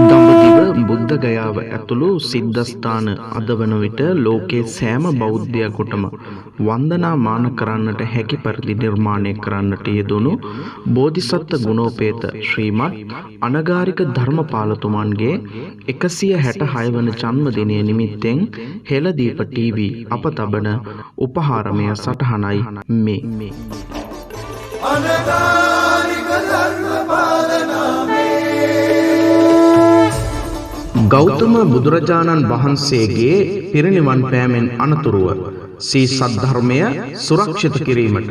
දඹදිව බුද්ධ ගයාව ඇතුළු සිද්ධස්ථාන අද වන විට ලෝකයේ සෑම බෞද්ධයෙකුටම වන්දනාමාන කරන්නට හැකි පරිදි නිර්මාණය කරන්නට යෙදුණු බෝධිසත්ව ගුණෝපේත ශ්‍රීමත් අනගාരിക ධර්මපාලතුමන්ගේ 166 වන ජන්මදිනය නිමිත්තෙන් හෙළදීප ටීවී අප තබන උපහාරමය සටහනයි මේ. අනගාരിക ධර්මපාලනාමේ ගෞතම බුදුරජාණන් වහන්සේගේ පිරිනිවන් පෑමෙන් අනතුරුව සී සද්ධර්මය සුරක්ෂිත කිරීමට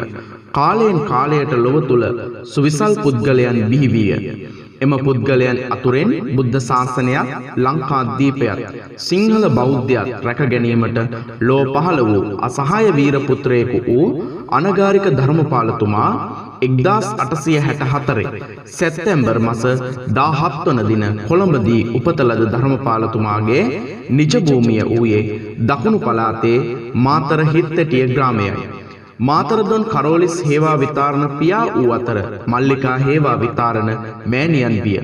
කාලයෙන් කාලයට ලොව තුල සුවිසල් පුද්ගලයන් බිහි විය. එම පුද්ගලයන් අතුරෙන් බුද්ධ ශාසනයත් ලංකාදීපයත් සිංහල බෞද්ධයත් රැක ගැනීමට ලෝ පහළ වූ අසහාය වීර පුත්‍රයෙකු වූ අනගාരിക ධර්මපාලතුමා 1864 සැප්තැම්බර් මාස 17 වන දින කොළඹදී උපත ලද ධර්මපාලතුමාගේ නිජ භූමිය වූයේ දකුණු පළාතේ මාතර හිත්තටිය ග්‍රාමයයි. මාතරදොන් කරෝලිස් හේවා විතාරණ පියා වූ අතර මල්ලිකා හේවා විතාරණ මෑණියන් විය.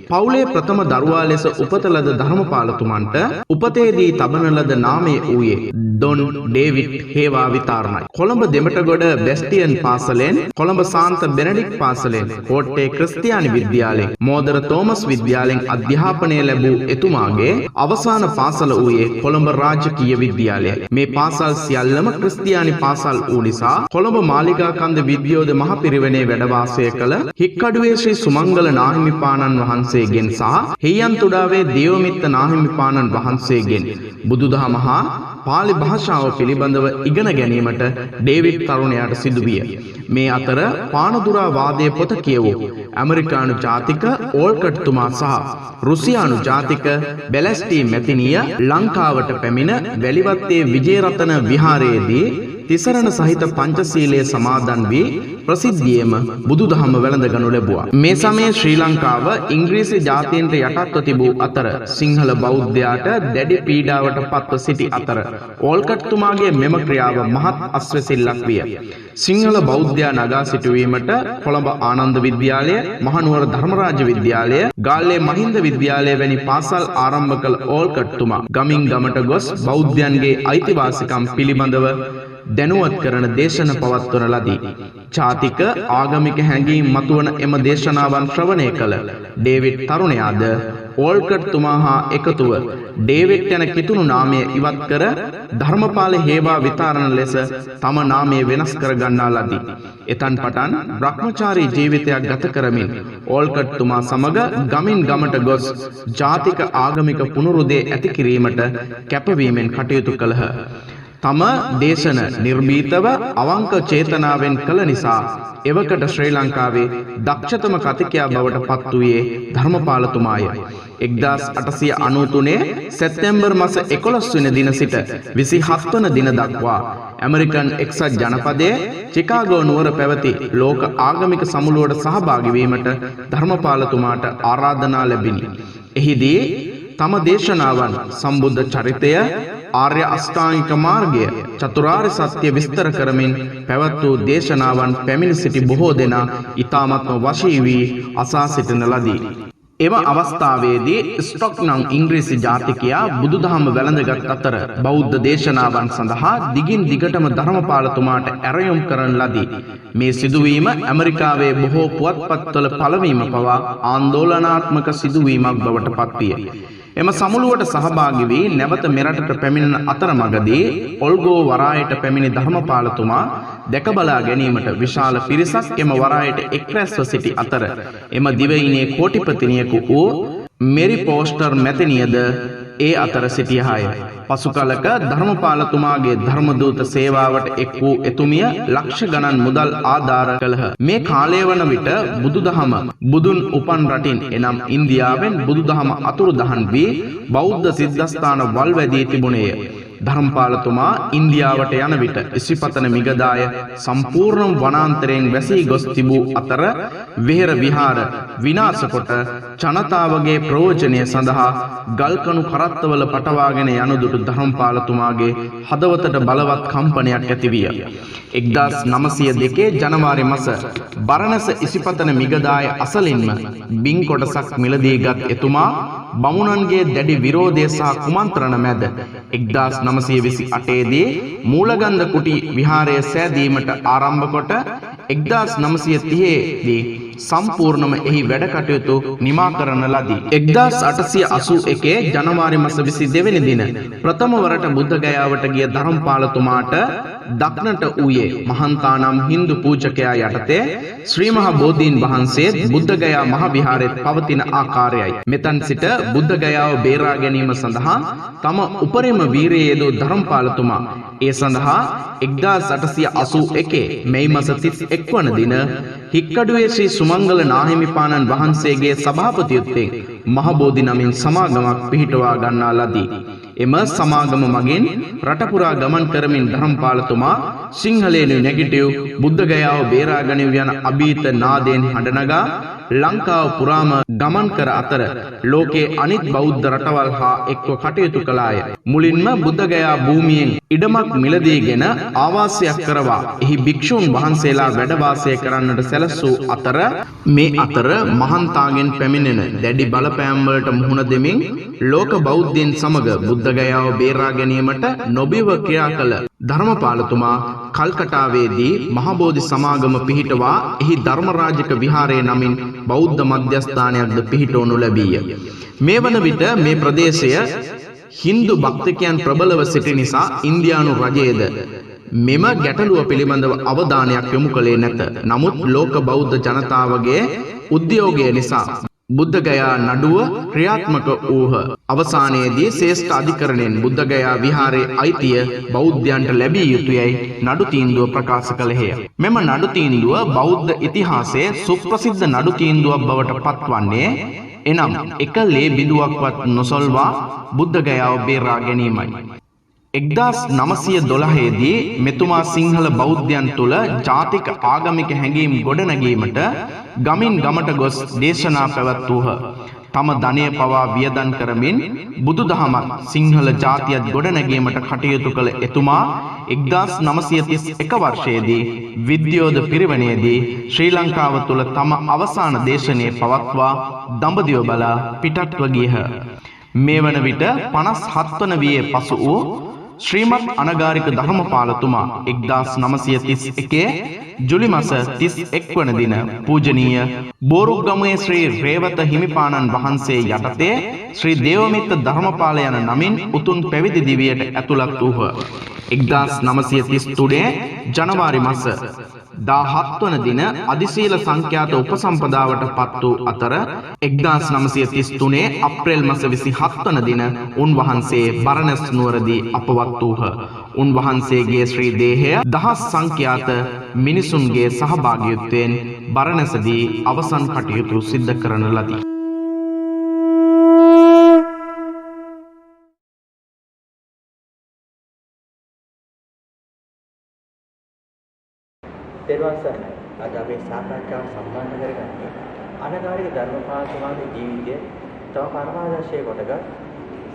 පවුලේ ප්‍රථම දරුවා ලෙස උපත ලද ධර්මපාලතුමන්ට උපතේදී තබන ලද නාමය වූයේ ඩොන් ඩේවිඩ් හේවා විතාරණයි. කොළඹ දෙමටගොඩ බැස්ටියන් පාසලෙන්, කොළඹ සාන්ත බෙනඩික්ට් පාසලෙන්, කෝට්ටේ ක්‍රිස්තියානි විද්‍යාලයෙන්, මෝදර තෝමස් විද්‍යාලයෙන් අධ්‍යාපනය ලැබූ එතුමාගේ අවසාන පාසල වූයේ කොළඹ රාජකීය විද්‍යාලයයි. මේ පාසල් සියල්ලම ක්‍රිස්තියානි පාසල් වූ නිසා කොළඹ මාලිගා කන්ද විද්‍යෝධ මහ පිරිවෙනේ වැඩ වාසය කළ හික්කඩුවේ ශ්‍රී සුමංගල නාහිමිපාණන් වහන්සේගෙන් සහ හේයන්තුඩාවේ දේවමිත්ත නාහිමිපාණන් වහන්සේගෙන් බුදුදහම හා පාලි භාෂාව පිළිබඳව ඉගෙන ගැනීමට ඩේවිඩ් තරුණයාට සිදු විය. මේ අතර පානදුරා වාදයේ පොත කියවූ ඇමරිකානු ජාතික ඕල්කට් තුමා සහ රුසියානු ජාතික බැලස්ටි මැතිනිය ලංකාවට පැමිණ වැලිවත්තේ විජේරතන විහාරයේදී තිසරණ සහිත පංචශීලයේ සමාදන් වී ප්‍රසිද්ධියේම බුදුදහම වැළඳගනු ලැබුවා. මේ සමයේ ශ්‍රී ලංකාව ඉංග්‍රීසි ජාතීන්ට යටත්ව තිබූ අතර සිංහල බෞද්ධයාට දැඩි පීඩාවට පත්ව සිටි අතර ඕල්කට් තුමාගේ මෙම ක්‍රියාව මහත් අස්වැසිල්ලක් විය. සිංහල බෞද්ධයා නගා සිටුවීමට කොළඹ ආනන්ද විද්‍යාලය, මහනුවර ධර්මරාජ විද්‍යාලය, ගාල්ලේ මහින්ද විද්‍යාලය වැනි පාසල් ආරම්භ කළ ඕල්කට් තුමා ගමින් ගමට ගොස් බෞද්ධයන්ගේ අයිතිවාසිකම් පිළිබඳව දැනුවත් කරන දේශන පවත්වන ලදී. ජාතික ආගමික හැඟීම් මතුවන එම දේශනාවන් ශ්‍රවණය කළ ඩේවිඩ් තරුණයාද ඕල්කට් තුමා හා එකතුව ඩේවිඩ් යන කිතුණු නාමය ඉවත් කර ධර්මපාල හේවා විතාරණ ලෙස තම නාමය වෙනස් කර ගන්නා ලදී. එතන් පටන් බ්‍රහ්මචාරී ජීවිතයක් ගත කරමින් ඕල්කට් තුමා සමග ගමින් ගමට ගොස් ජාතික ආගමික පුනරුදේ ඇති කිරීමට කැපවීමෙන් කටයුතු කළහ. තම දේශන නිර්භීතව අවංක චේතනාවෙන් කළ නිසා එවකට ශ්‍රී ලංකාවේ දක්ෂතම කතිකයා බවට පත් වූයේ ධර්මපාලතුමාය. 1893 සැප්තැම්බර් මාස 11 වෙනි දින සිට 27 වන දින දක්වා ඇමරිකන් එක්සත් ජනපදයේ චිකාගෝ නුවර පැවති ලෝක ආගමික සමුළුවට සහභාගී වීමට ධර්මපාලතුමාට ආරාධනා ලැබිණි. එහිදී තම දේශනාවන් සම්බුද්ධ චරිතය, ආර්ය අෂ්ටාංගික මාර්ගය, චතුරාර්ය සත්‍ය විස්තර කරමින් පැවැත් වූ දේශනාවන් පැමිණ සිටි බොහෝ දෙනා ඊ타මත්ම වශී වී අසා සිටින ලදී. එම අවස්ථාවේදී ස්ටොක් නම් ඉංග්‍රීසි ජාතිකයා බුදුදහම වැළඳගත් අතර බෞද්ධ දේශනාවන් සඳහා දිගින් දිගටම ධර්මපාලතුමාට ඇරයුම් කරන ලදී. මේ සිදුවීම ඇමරිකාවේ බොහෝ පුවත්පත්වල පළවීම පවා ආందోලනාත්මක සිදුවීමක් බවට පත්විය. එම සමුළුවට සහභාගී වී නැවත මෙරටට පැමිණෙන අතරමඟදී ඔල්ගෝ වරායට පැමිණි ධර්මපාලතුමා දැක බලා ගැනීමට විශාල පිරිසක් එම වරායට එක්රැස්ව සිටි අතර එම දිවයිනේ කෝටිපතිනියකු වූ මෙරි පෝස්ටර් මැතිනියද ඒ අතර සිටියහය. පසු කලක ධර්මපාලතුමාගේ ධර්මදූත සේවාවට එක් වූ එතුමිය ලක්ෂ ගණන් මුදල් ආධාර කළහ. මේ කාලය වන විට බුදුදහම බුදුන් උපන් රටින් එනම් ඉන්දියාවෙන් බුදුදහම අතුරුදහන් වී බෞද්ධ සිද්ධස්ථාන වල් වැදී තිබුණේය. ධර්මපාලතුමා ඉන්දියාවට යන විට ඉසිපතන මිගදාය සම්පූර්ණ වනාන්තරයෙන් වැසී ගොස් තිබූ අතර විහෙර විහාර විනාශ කොට ජනතාවගේ ප්‍රයෝජනය සඳහා ගල්කණු කරත්තවල පටවාගෙන යනු දුටු ධර්මපාලතුමාගේ හදවතට බලවත් කම්පනයක් ඇති විය. 1902 ජනවාරි මාස බරණැස ඉසිපතන මිගදාය අසලින්ම බින් කොටසක් මිලදීගත් එතුමා බමුණන්ගේ දැඩි විරෝධය සහ කුමන්ත්‍රණ මැද 1928 දී මූලගන්ධ කුටි විහාරය සෑදීමට ආරම්භ කොට 1930 දී සම්පූර්ණම එහි වැඩ කටයුතු නිමා කරන ලදී. 1881 ජනවාරි මාස 22 වෙනි දින ප්‍රථම වරට බුද්ධ ගයාවට ගිය ධර්මපාලතුමාට දක්නට වූයේ මහන්තානම් හින්දු පූජකයා යටතේ ශ්‍රී මහා බෝධීන් වහන්සේ බුද්ධ ගයා මහ විහාරයේ පවතින ආකාරයයි. මෙතන් සිට බුද්ධ ගයාව බේරා ගැනීම සඳහා තම උපරිම වීරිය යෙදූ ධර්මපාලතුමා ඒ සඳහා 1881 මැයි මාස 31 වන දින හික්කඩුවේ ශ්‍රී සුමංගල නාහිමිපාණන් වහන්සේගේ සභාපතිත්වයෙන් මහ බෝධි නමින් සමාගමක් පිහිටුවා ගන්නා ලදී. එම සමාගම මගින් රටපුරා ගමන් කරමින් ධර්මපාලතුමා සිංහලයෙන් නැගිටිව් බුද්ධ ගයාව බේරා ගනිව් යන අභීත නාදයෙන් හඬනගා ලංකාව පුරාම ගමන් කර අතර ලෝකයේ අනිත් බෞද්ධ රටවල් හා එක්ව කටයුතු කළාය. මුලින්ම බුද්ධ ගයා භූමියෙන් ඉඩමක් මිලදීගෙන ආවාසයක් කරවා එහි භික්ෂූන් වහන්සේලා වැඩ වාසය කරන්නට සැලසූ අතර මේ අතර මහන්තාගෙන් පැමිණෙන දැඩි බලපෑම් වලට මුහුණ දෙමින් ලෝක බෞද්ධයන් සමග බුද්ධ ගයාව බේරා ගැනීමට නොබියව ක්‍රියා කළ ධර්මපාලතුමා කල්කටාවේදී මහබෝධි සමාගම පිහිටවා එහි ධර්මරාජක විහාරයේ නමින් බෞද්ධ මධ්‍යස්ථානයක්ද පිහිටවනු ලැබීය. මේ වන විට මේ ප්‍රදේශය හින්දු භක්තිකයන් ප්‍රබලව සිටි නිසා ඉන්දියානු රජයේද මෙම ගැටලුව පිළිබඳව අවධානයක් යොමු කළේ නැත. නමුත් ලෝක බෞද්ධ ජනතාවගේ උද්‍යෝගය නිසා බුද්ධ ගයා නඩුව ක්‍රියාත්මක වූහ. අවසානයේදී ශ්‍රේෂ්ඨ අධිකරණයෙන් බුද්ධ ගයා විහාරයේ අයිතිය බෞද්ධයන්ට ලැබිය යුතුයයි නඩු තීන්දුව ප්‍රකාශ කළේය. මෙම නඩු තීන්දුව බෞද්ධ ඉතිහාසයේ සුප්‍රසිද්ධ නඩු තීන්දුවක් බවට පත්වන්නේ එනම් එක ලේ බිඳුවක්වත් නොසොල්වා බුද්ධ ගයාව බේරා ගැනීමයි. 1912 දී මෙතුමා සිංහල බෞද්ධයන් තුළ ජාතික ආගමික හැඟීම් ගොඩනැගීමට ගමින් ගමට ගොස් දේශනා පැවැත්වූහ. තම ධනය පවා වියදම් කරමින් බුදුදහමත් සිංහල ජාතියත් ගොඩනැගීමට කටයුතු කළ එතුමා 1931 වර්ෂයේදී විද්‍යෝද පිරිවෙනේදී ශ්‍රී ලංකාව තුළ තම අවසාන දේශනය පවත්වා දඹදිව බලා පිටත්ව ගියහ. මේ වන විට 57 වන වියේ පසු වූ ශ්‍රීමත් අනගාരിക ධර්මපාලතුමා 1931 ජුලි මාස 31 වන දින පූජනීය බෝරුග්ගමුවේ ශ්‍රී රේවත හිමිපාණන් වහන්සේ යටතේ ශ්‍රී දේවමිත්ත ධර්මපාල යන නමින් උතුම් පැවිදි දිවියට ඇතුළත් වූහ. 1933 ජනවාරි මාස 17 වන දින අධිශීල සංඛ්‍යාත උපසම්පදාවට පත් වූ අතර 1933 අප්‍රේල් මාස 27 වන දින උන්වහන්සේ බරණැස් නුවරදී අපවත් වූහ. උන්වහන්සේගේ ශ්‍රී දේහය දහස් සංඛ්‍යාත මිනිසුන්ගේ සහභාගීත්වයෙන් බරණැසදී අවසන් කටයුතු සිද්ධ කරන ලදී. දෙවසන අද අපේ සාකච්ඡාව සම්බන්ධ කරගන්නේ අනගාരിക ධර්මපාලතුමාගේ ජීවිතය තව පරමාදර්ශය කොටගත්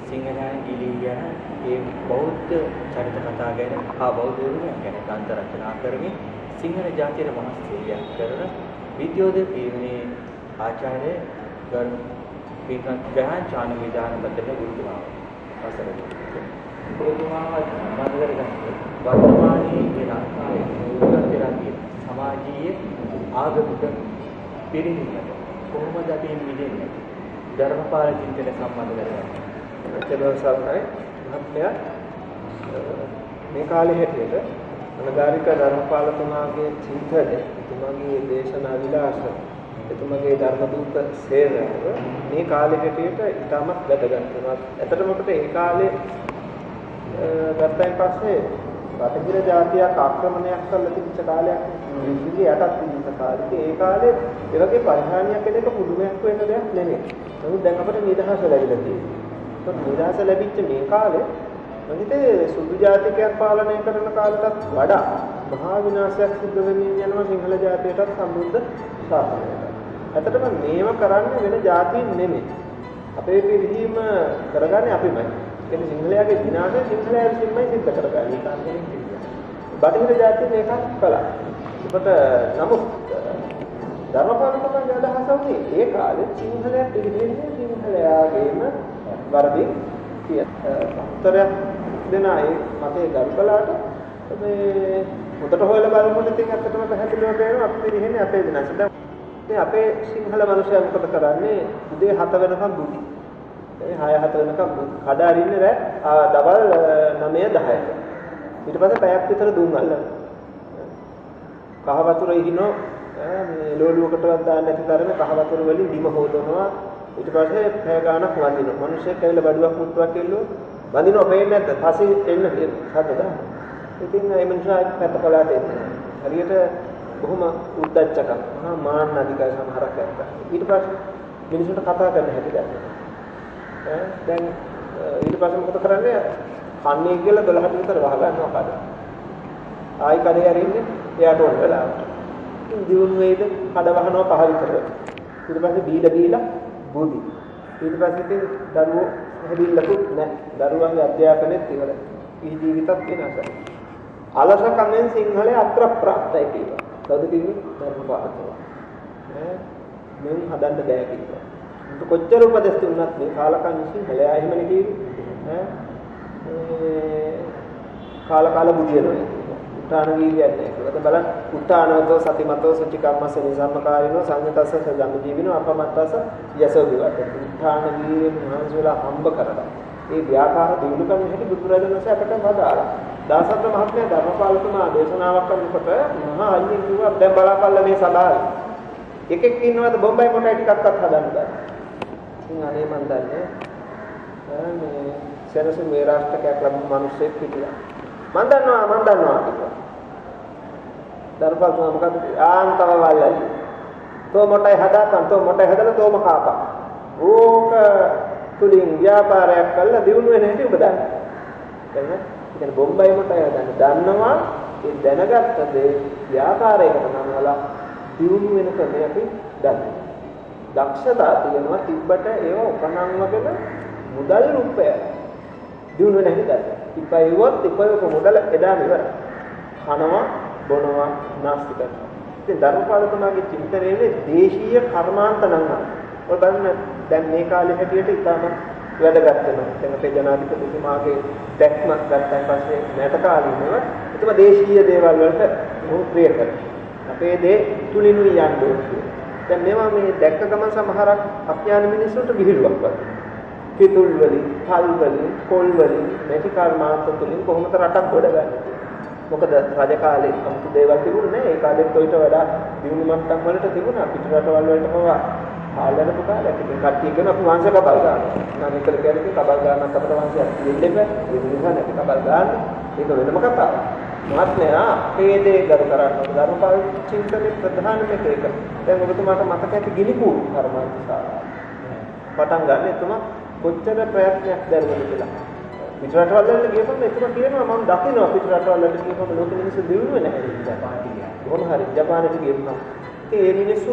සිංහලයන් ඉලී යන ඒ බෞද්ධ චරිත කතා ගැන හා බෞද්ධ ධර්මයන් ගැන ග්‍රන්ථ රචනා කරමින් සිංහල ජාතියට මහත් සේවයක් කරන විද්‍යෝද පීවනේ ආචාර්ය ගරු පිටත් ගහන් චාන විදාන බද්දක ගුරුතුමා අවසරයි. ගුරුතුමාව සම්බන්ධ කරගන්නේ වර්තමානයේ ලංකාවේ සමාජීය ආගමික පිරිහීමට කොහොමද අපි මිදෙන්නේ? ධර්මපාල චින්තන සම්බන්ධ කරගන්න. චලවසල්යි මහත්මයා මේ කාලේ හැටියට අනගාരിക ධර්මපාලතුමාගේ චින්තනය, එතුමාගේ දේශනා විලාස, එතුමාගේ ධර්ම දූත සේවය මේ කාලේ හැටියට ඉතාමත් වැදගත් වෙනවා. ඇත්තටම අපිට ඒ කාලේ ගත්තයින් පස්සේ රටහිර ජාතියක් ආක්‍රමණයක් කරලා තිබිච්ච කාලයක් විශ්වයේ යටත් තිබිච්ච කාලෙක ඒ කාලේ ඒ වගේ පරිහානියක් වෙන එක පුදුමයක් වෙන දෙයක් නෙමෙයි. නමුත් දැන් අපිට නිදහස ලැබිලා තියෙනවා. ඒත් නිදහස ලැබිච්ච මේ කාලේ මම හිතේ සුදු ජාතිකයන් පාලනය කරන කාලයටත් වඩා මහා විනාශයක් සිද්ධ වෙමින් යනවා සිංහල ජාතියටත් සම්බුද්ධ ශාසනයට. ඇත්තටම මේව කරන්නේ වෙන ජාතීන් නෙමෙයි. අපේ පිරිහීම කරගන්නේ අපිමයි. ඒ සිංහලයාගේ විනාශය සිංහලයා විසින්මයි සිද්ධ කරගන්නේ. බටහිර ජාතීන් මේකත් කළා. ඒකට නමුත් ධර්මපාලකයන්ගේ අදහස වුණේ ඒ කාලේ සිංහලයා පිළිගන්නේ සිංහලයාගේම වරදින් උත්තරයක් දෙන අය මතේ ගල් කළාට මේ හොඳට හොයලා බලනකොට ඉතින් ඇත්තටම පැහැදිලිව පේනවා අපි පිළිහෙන්නේ අපේ විනාශය. දැන් අපේ සිංහල මිනිස්සු මොකද කරන්නේ? උදේ 7 වෙනකම් බුදි. ඒ 6-7 වෙනකම් කඩ අරින්නේ රෑ දවල් 9-10ට. ඊට පස්සේ පැයක් විතර දුම් අල්ලනවා. කහ වතුරේ හිනෝ මේ ලෝලුවකටවත් දාන්න නැති තරමේ කහ වතුර වලින් බිම හොදනවා. ඊට පස්සේ පැය ගාණක් වඳිනවා. මිනිස්සෙක් ඇවිල්ලා බඩුවක් මුට්ටුවක් කෙල්ලුවා. වඳිනවා පේන්නේ නැද්ද? පස්සේ එන්න කියලා. හදද? ඉතින් මේ මිනිසා පැත්ත පළාට එන්නේ. හරියට බොහොම උද්දච්චක මහා මාන්න අධිකයි සමහරක් ඇත්තා. ඊට පස්සේ මිනිසුන්ට කතා කරන්න හැටි දැන්. දැන් ඊට පස්සේ මොකද කරන්නේ? කන්නේ කියලා 12ට විතර වහ ගන්නවා කඩ. ආයි කඩේ අරින්නේ එයාට ඕන වෙලාවට. ඉතින් දිනුන වේද කඩ වහනවා පහ විතර. ඊට පස්සේ බීලා බුදි. ඊට පස්සේ ඉතින් දරුවෝ හැදින්නකුත් නැහැ. දරුවන්ගේ අධ්‍යාපනයත් ඉවරයි. ඊ ජීවිතත් වෙනසයි. අලසකමෙන් සිංහලයේ අත්‍රප්‍රාප්තයි කියලා. කවුද කිව්වේ? ධර්මපාලකවා. මෙන් හදන්න බෑ කියලා. උන්ට කොච්චර උපදෙස් දුන්නත් මේ කාලකන් සිංහලයා එහෙමනේ කිව්වේ. කාල බුදියනවා. උත්තාන වීර්යයක් නැහැ. ඒකද බලන්න උත්තානවතෝ සතිමතෝ සුචිකම්මස නිසම්මකාරිනෝ සංයතස්ස ධම්මජීවිනෝ අපමත්තස යසෝ විවට. උත්තාන වීර්ය මහන්සි වෙලා හම්බ කරලා. ඒ ව්‍යාපාර දිනු කරන හැටි බුදුරජාණන් වහන්සේ අපට වදාළා. දාසත්ව මහත්මයා ධර්මපාලතුමා දේශනාවක් කරනකොට මහා අයියෙන් කිව්වා දැන් බලාපල්ලා මේ සභාවේ. එකෙක් ඉන්නවද බොම්බයි කොටයි ටිකක්වත් හදන්න බෑ. ඉතින් අනේ මන් දන්නේ මේ සෙනසුන් මේ රාෂ්ට්‍රයක් ලැබුණු මිනිස්සෙක් හිටියා. මන් දන්නවා කිව්වා. ධර්මපාලතුමා මොකද ආන්තව වල්ලයි. තෝ මොටයි හදලා තෝම කාපා. ඕක තුලින් ව්‍යාපාරයක් කළා දිනු වෙන හැටි ඔබ දන්නේ. දැන් කියන්නේ බොම්බයි මොටයි හදන්න දන්නවා ඒ දැනගත්ත දේ ව්‍යාපාරයකට නමවලා දිනු වෙන ක්‍රමය අපි දන්නේ. දක්ෂතා තියෙනවා තිබ්බට ඒව උපනංවගෙන මුදල් රුපය දිනු වෙන හැටි දන්නේ. ඉපයුවොත් මුදල එදාම ඉවරයි. කනවා බොනවා නාස්ති කරනවා. ඉතින් ධර්මපාලතුමාගේ චින්තනයේ දේශීය කර්මාන්ත නම් ඔය බලන්න දැන් මේ කාලේ හැටියට ඉතාම වැදගත් වෙනවා. දැන් අපේ ජනාධිපතිතුමාගේ දැක්ම ගත්තන් පස්සේ නැට කාලිනව එතම දේශීය දේවල් වලට මොහු ප්‍රිය කරනවා. අපේ දේ තුලිනුයි යන්නේ ඕනේ. දැන් මේවා මේ දැක්ක ගමන් සමහරක් අඥාන මිනිස්සුන්ට විහිළුවක් වගේ. කිතුල් වලින්, කල් වලින්, කොල් වලින්, මේටි කර්මාන්ත තුලින් කොහොමද රටක් ගොඩගන්නේ? මොකද රජ කාලේ අමුතු දේවල් තිබුණේ නැහැ. ඒ කාලෙත් ඔයිට වඩා දියුණු මට්ටම් වලට තිබුණා. පිට රටවල් වලට පවා ආලන පුකාලයක්. ඉතින් කට්ටිය කියන අපි වංශ කබල් ගන්නවා. නම් ඒකල කියන්නේ කබල් ගන්නත් අපේ වංශයක් දෙන්න බෑ. ඒ නිසා නැති කබල් ගන්න. ඒක වෙනම කතාවක්. මහත්මයා මේ දේ කරු කරන්නේ ධර්මපාල චින්තනයේ ප්‍රධානම එක. දැන් ඔබතුමාට මතක ඇති ගිනිකූ කර්මාන්තසා. පටන් ගන්න එතුමා කොච්චර ප්‍රයත්නයක් දරුවද කියලා. පිට රටවල් වලට ගියපම එතුමා කියනවා මම දකිනවා පිට රටවල් වලට ගියපම ලෝක මිනිස්සු දිනුනේ නැහැ ජපානයේ. කොහොම හරි ජපානයට ගියපම ඒ මිනිස්සු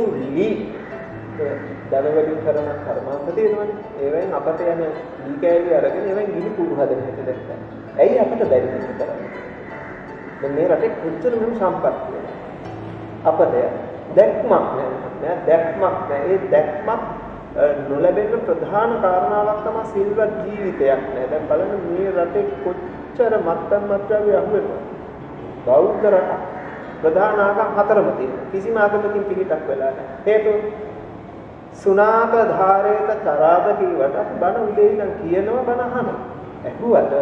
දනවලින් කරන කර්මාන්ත තියෙනවනේ. ඒවෙන් අපට යන දී කෑලි අරගෙන ඒවෙන් ගිනි කුරු හදන හැටි දැක්කා. ඇයි අපට බැරි කරන්නේ? දැන් මේ රටේ කොච්චර මෙහෙම සම්පත් තියෙනවා. අපට දැක්මක් නැහැ. දැක්මක් නැහැ. ඒ දැක්මක් නොලැබෙන ප්‍රධාන කාරණාවක් තමයි සිල්වත් ජීවිතයක් නෑ. දැන් බලන්න මේ රටේ කොච්චර මත්ද්‍රව්‍ය අහුවෙනවා. බෞද්ධ රට ප්‍රධාන ආගම් හතරම තියෙනවා. කිසිම ආගමකින් පිළිටක් වෙලා නැහැ. හේතුව සුනාත ධාරේත චරාද කීවට බණ උදේ ඉඳන් කියනවා බණ අහනවා. ඇහුවට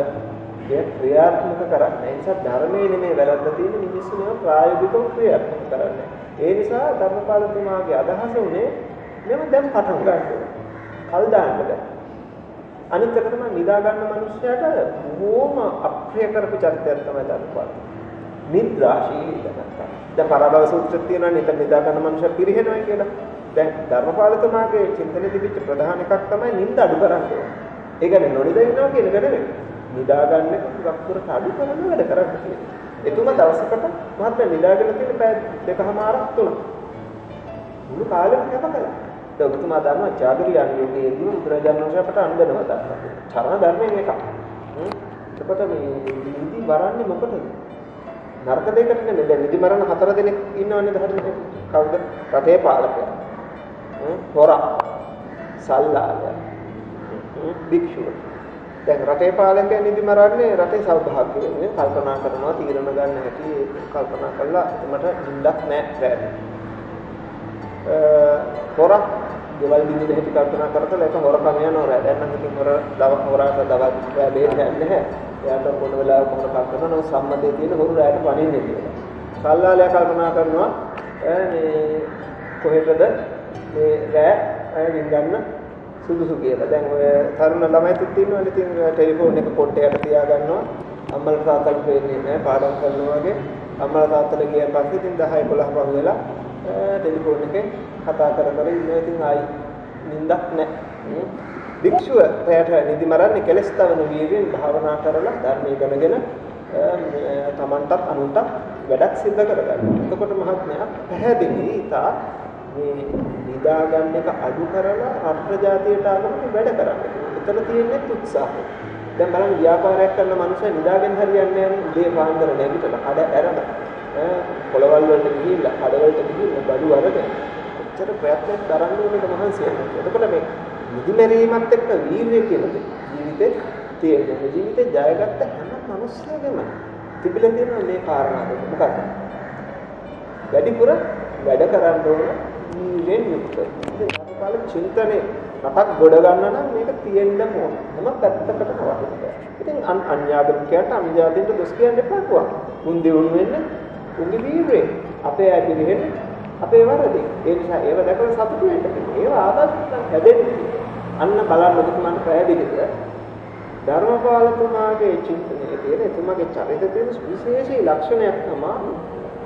ඒ ක්‍රියාත්මක කරන්නේ. ඒ නිසා ධර්මයේ නෙමෙයි වැරද්ද තියෙන්නේ මිනිස්සු මේව ප්‍රායෝගිකව ක්‍රියාත්මක කරන්නේ. ඒ නිසා ධර්මපාලතුමාගේ අදහස උනේ මෙව දැන් පටන් ගන්න. කල් දාන්න බෑ. අනිත් එක තමයි නිදා ගන්න මිනිස්සයාට බොහොම අප්‍රිය කරපු චරිතයක් තමයි ධර්මපාල. නිද්‍රාශීලී දැනගන්න. දැන් පරාභව සූත්‍රය තියෙනවා නේද නිදා ගන්න මිනිස්සු පිරිහෙනවා කියලා. දැන් ධර්මපාලතුමාගේ චින්තනයේ තිබිච්ච ප්‍රධාන එකක් තමයි නිින්ද අඩු කරන්නේ. ඒ කියන්නේ නොනිදා ඉන්නවා කියන එක නෙවෙයි. නිදාගන්න එක ගක්කුරට අඩු කරන්න වැඩ කරන්න කියලා. එතුමා දවසකට මහත්මයා නිදාගෙන තියෙන පැය 2:00මාරක් 3. මුළු කාලෙම කැප කළා. දැන් ඔබතුමා දන්නවා ජාගරියාන් යෝගයේ දී බුදුරජාණන් වහන්සේ අපට අන්දනවා දන්නවා. චරණ ධර්මයෙන් එකක්. එතකොට මේ නිදි වරන්නේ මොකටද? නරක දෙයකට නෙමෙයි. දැන් නිදි මරණ 4 දෙනෙක් ඉන්නවනේ ධර්මයේ. කවුද? රටේ පාලකයා. හොරා. සල්ලාලයා. භික්ෂුව. දැන් රටේ පාලකයා නිදි මරන්නේ රටේ සෞභාග්‍ය වෙන්නේ කල්පනා කරනවා තීරණ ගන්න හැටි කල්පනා කළා මට නිින්දක් නැහැ හොරා ගෙවල් දින්නේ හැටි කල්පනා කරලා ඒක හොරකම යනවා දැන් නම් ඉතින් හොරාට දවල් බෙහෙත් නැහැ එයාට මොන වෙලාවක මොන කල්පනා නෝ සම්මතයේ තියෙන හොරු රැයට පණින්නේ කියලා සල්ලාලයා කල්පනා කරනවා මේ කොහෙටද මේ රැය වින්දන්න සුදුසු කියලා. දැන් ඔය තරුණ ළමයිත් ඉන්නවනේ ඉතින් ටෙලිෆෝන් එක කොට්ටයට තියා ගන්නවා. අම්මලා තාත්තලා දෙන්නේ නැහැ පාඩම් කරනවා වගේ. අම්මලා තාත්තලා ගියන් පස්සේ ඉතින් 10 11 පහ වෙලා ටෙලිෆෝන් එකේ කතා කර කර ඉන්නවා. ඉතින් ආයි නිින්දක් නැහැ. භික්ෂුව රැයට නිදි මරන්නේ කෙලස් තවන වීර්යෙන් භාවනා කරලා ධර්ම ඉගෙනගෙන තමන්ටත් අනුන්ටත් වැඩක් සිද්ධ කරගන්නවා. එතකොට මහත්මයා පැහැදිලි තා මේ නිදා ගන්න එක අඩු කරලා රට ජාතියට ආගමට වැඩ කරන්න. එතන තියෙන්නේ උත්සාහය. දැන් බලන්න ව්‍යාපාරයක් කරන මනුස්සය නිදාගෙන හරියන්නේ නැහැ. උදේ පාන්දර නැගිටලා කඩ ඇරන පොළවල් වලට ගිහිල්ලා කඩ වලට ගිහිල්ලා බඩු අරගෙන කොච්චර ප්‍රයත්නයක් දරන්න ඕනේද මහන්සියක්. එතකොට මේ නිදිමැරීමත් එක්ක වීර්යය කියන දේ ජීවිතේ තියෙනවා. ජීවිතේ ජයගත්ත හැම මනුස්සයෙකුම තිබිලා තියෙන මේ කාරණා දෙක. මොකක්ද? වැඩිපුර වැඩ කරන්න ඕන වීර්යෙන් යුක්ත. ඉතින් අපකාල චින්තනේ රටක් ගොඩ ගන්න නම් මේක තියෙන්න ඕන. හැම පැත්තකටම වටිනවා. ඉතින් අන්‍යාගමිකයට අන්‍යාදින්ට දොස් කියන්න එපා කොහොම. මුන් දියුණු වෙන්නේ උන්ගේ වීර්යයෙන්. අපේ අය පිළිහෙන්නේ අපේ වරදී. ඒ නිසා ඒව දැකලා සතුටු වෙන්න. ඒව ආදර්ශයෙන් හැදෙන්නේ. අන්න බලන්න ඔබතුමාට පැහැදිලිද? ධර්මපාලතුමාගේ චින්තනයේ තියෙන එතුමාගේ චරිතයේ තියෙන විශේෂ ලක්ෂණයක් තමයි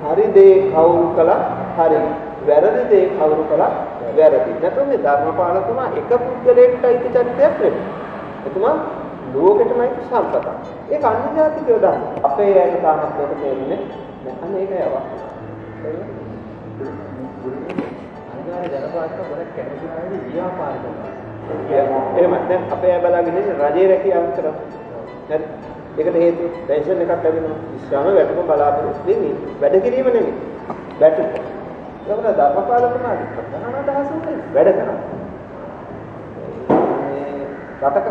හරි දේ කවුරු කළා හරි වැරදි දේ කවුරු කළා වැරදි. නැත්නම් මේ ධර්මපාලතුමා එක පුද්ගලයෙක්ට අයිති චරිතයක් නෙමෙයි. එතුමා ලෝකෙටමයි සම්පතක්. ඒක අන්‍ය ජාතිකයෝ දාන. අපේ අය තාමත් මේක තේරෙන්නේ නැහැ. අන්න ඒකයි අවශ්‍ය. අනිවාර්ය ධර්මපාලක ගොඩක් කැමති ආයේ ව්‍යාපාර කරනවා. එහෙම දැන් අපේ අය බලාගෙන ඉන්නේ රජේ රැකියාව කරා. හරි. ඒකට හේතුව පෙන්ෂන් එකක් ලැබෙනවා. ඉස්ලාම වැටුප බලාපොරොත්තු වෙන්නේ වැඩ කිරීම නෙමෙයි. වැටුප. ඒකට ධර්මපාලකතුමාගේ ප්‍රධාන අදහස උනේ වැඩ කරනවා. මේ රටක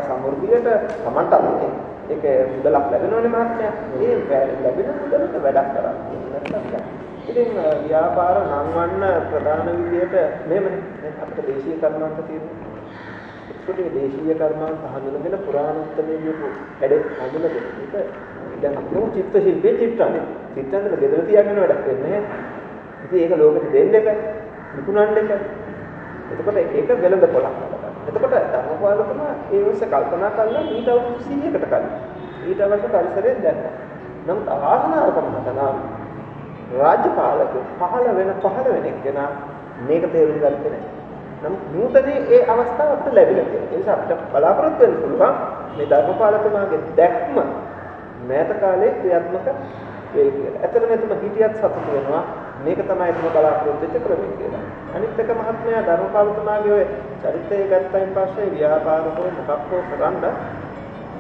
සමෘද්ධියට Tamanට අන්නේ ඒක මුදලක් ලැබෙනවනේ මහත්මයා. ඒ ලැබෙන මුදලට වැඩක් කරා. ඉතින් ව්‍යාපාර නම්වන්න ප්‍රධාන විදියට මෙහෙමනේ අපිට දේශීය කර්මාන්ත තියෙනවා. ඒකට දේශීය කර්මාන්ත හඳුනගෙන පුරාණෝත්තමයේ කියපු වැඩ හඳුනගෙන ඒක දැන් අපෝ චිත්ත ශිල්පයේ චිත්තන්නේ. චිත්තන්තර බෙදලා තියාගෙන වැඩක් වෙන්නේ නැහැ. ඉතින් ඒක ලෝකෙට දෙන්න එපා. විකුණන්න එපා. එතකොට ඒක වෙළඳ පොලක් කරගන්න. එතකොට ධර්මපාලකතුමා ඒ ඔස්සේ කල්පනා කළා ඊට අවුරුදු 100කට කලින්. ඊට අවශ්‍ය පරිසරයෙන් දැක්කා. නමුත් ආසනාවකම තමයි රාජ්‍ය පාලකයෝ පහළ වෙන එක්කෙනා මේක තේරුම් ගත්තේ නැහැ. නමුත් නූතනයේ ඒ අවස්ථාව අපිට ලැබිලා තියෙනවා. ඒ නිසා අපිට බලාපොරොත්තු වෙන්න පුළුවන් මේ ධර්මපාලකතුමාගේ දැක්ම මෑත කාලේ ක්‍රියාත්මක වෙයි කියලා. ඇත්තටම එතුමා හිටියත් සතුටු වෙනවා මේක තමයි එතුමා බලාපොරොත්තු වෙච්ච ක්‍රමය කියලා. අනිත් එක මහත්මයා ධර්මපාලකතුමාගේ ඔය චරිතය ගත්තයින් පස්සේ ව්‍යාපාර හෝ මොකක් හෝ කරන්න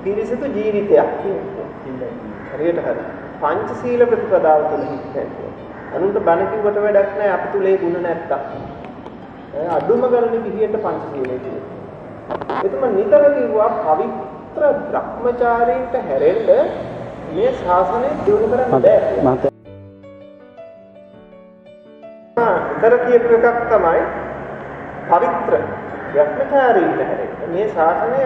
පිරිසිදු ජීවිතයක් තියෙනවා. හරියට හරි. පංචශීල ප්‍රතිපදාව තුළ හිටින්නේ. අනුන්ට බණ කිව්වට වැඩක් නැහැ අප තුල ඒ ගුණ නැත්තම්. අඩුම ගණනේ විදියට පංචශීලයේ තියෙනවා. එතම නිතර කිව්වා පවිත්‍ර බ්‍රහ්මචාරීන්ට හැරෙන්න මේ ශාසනය දියුණු කරන්න බෑ. නිතර කියපු එකක් තමයි පවිත්‍ර බ්‍රහ්මචාරීන්ට හැරෙන්න මේ ශාසනය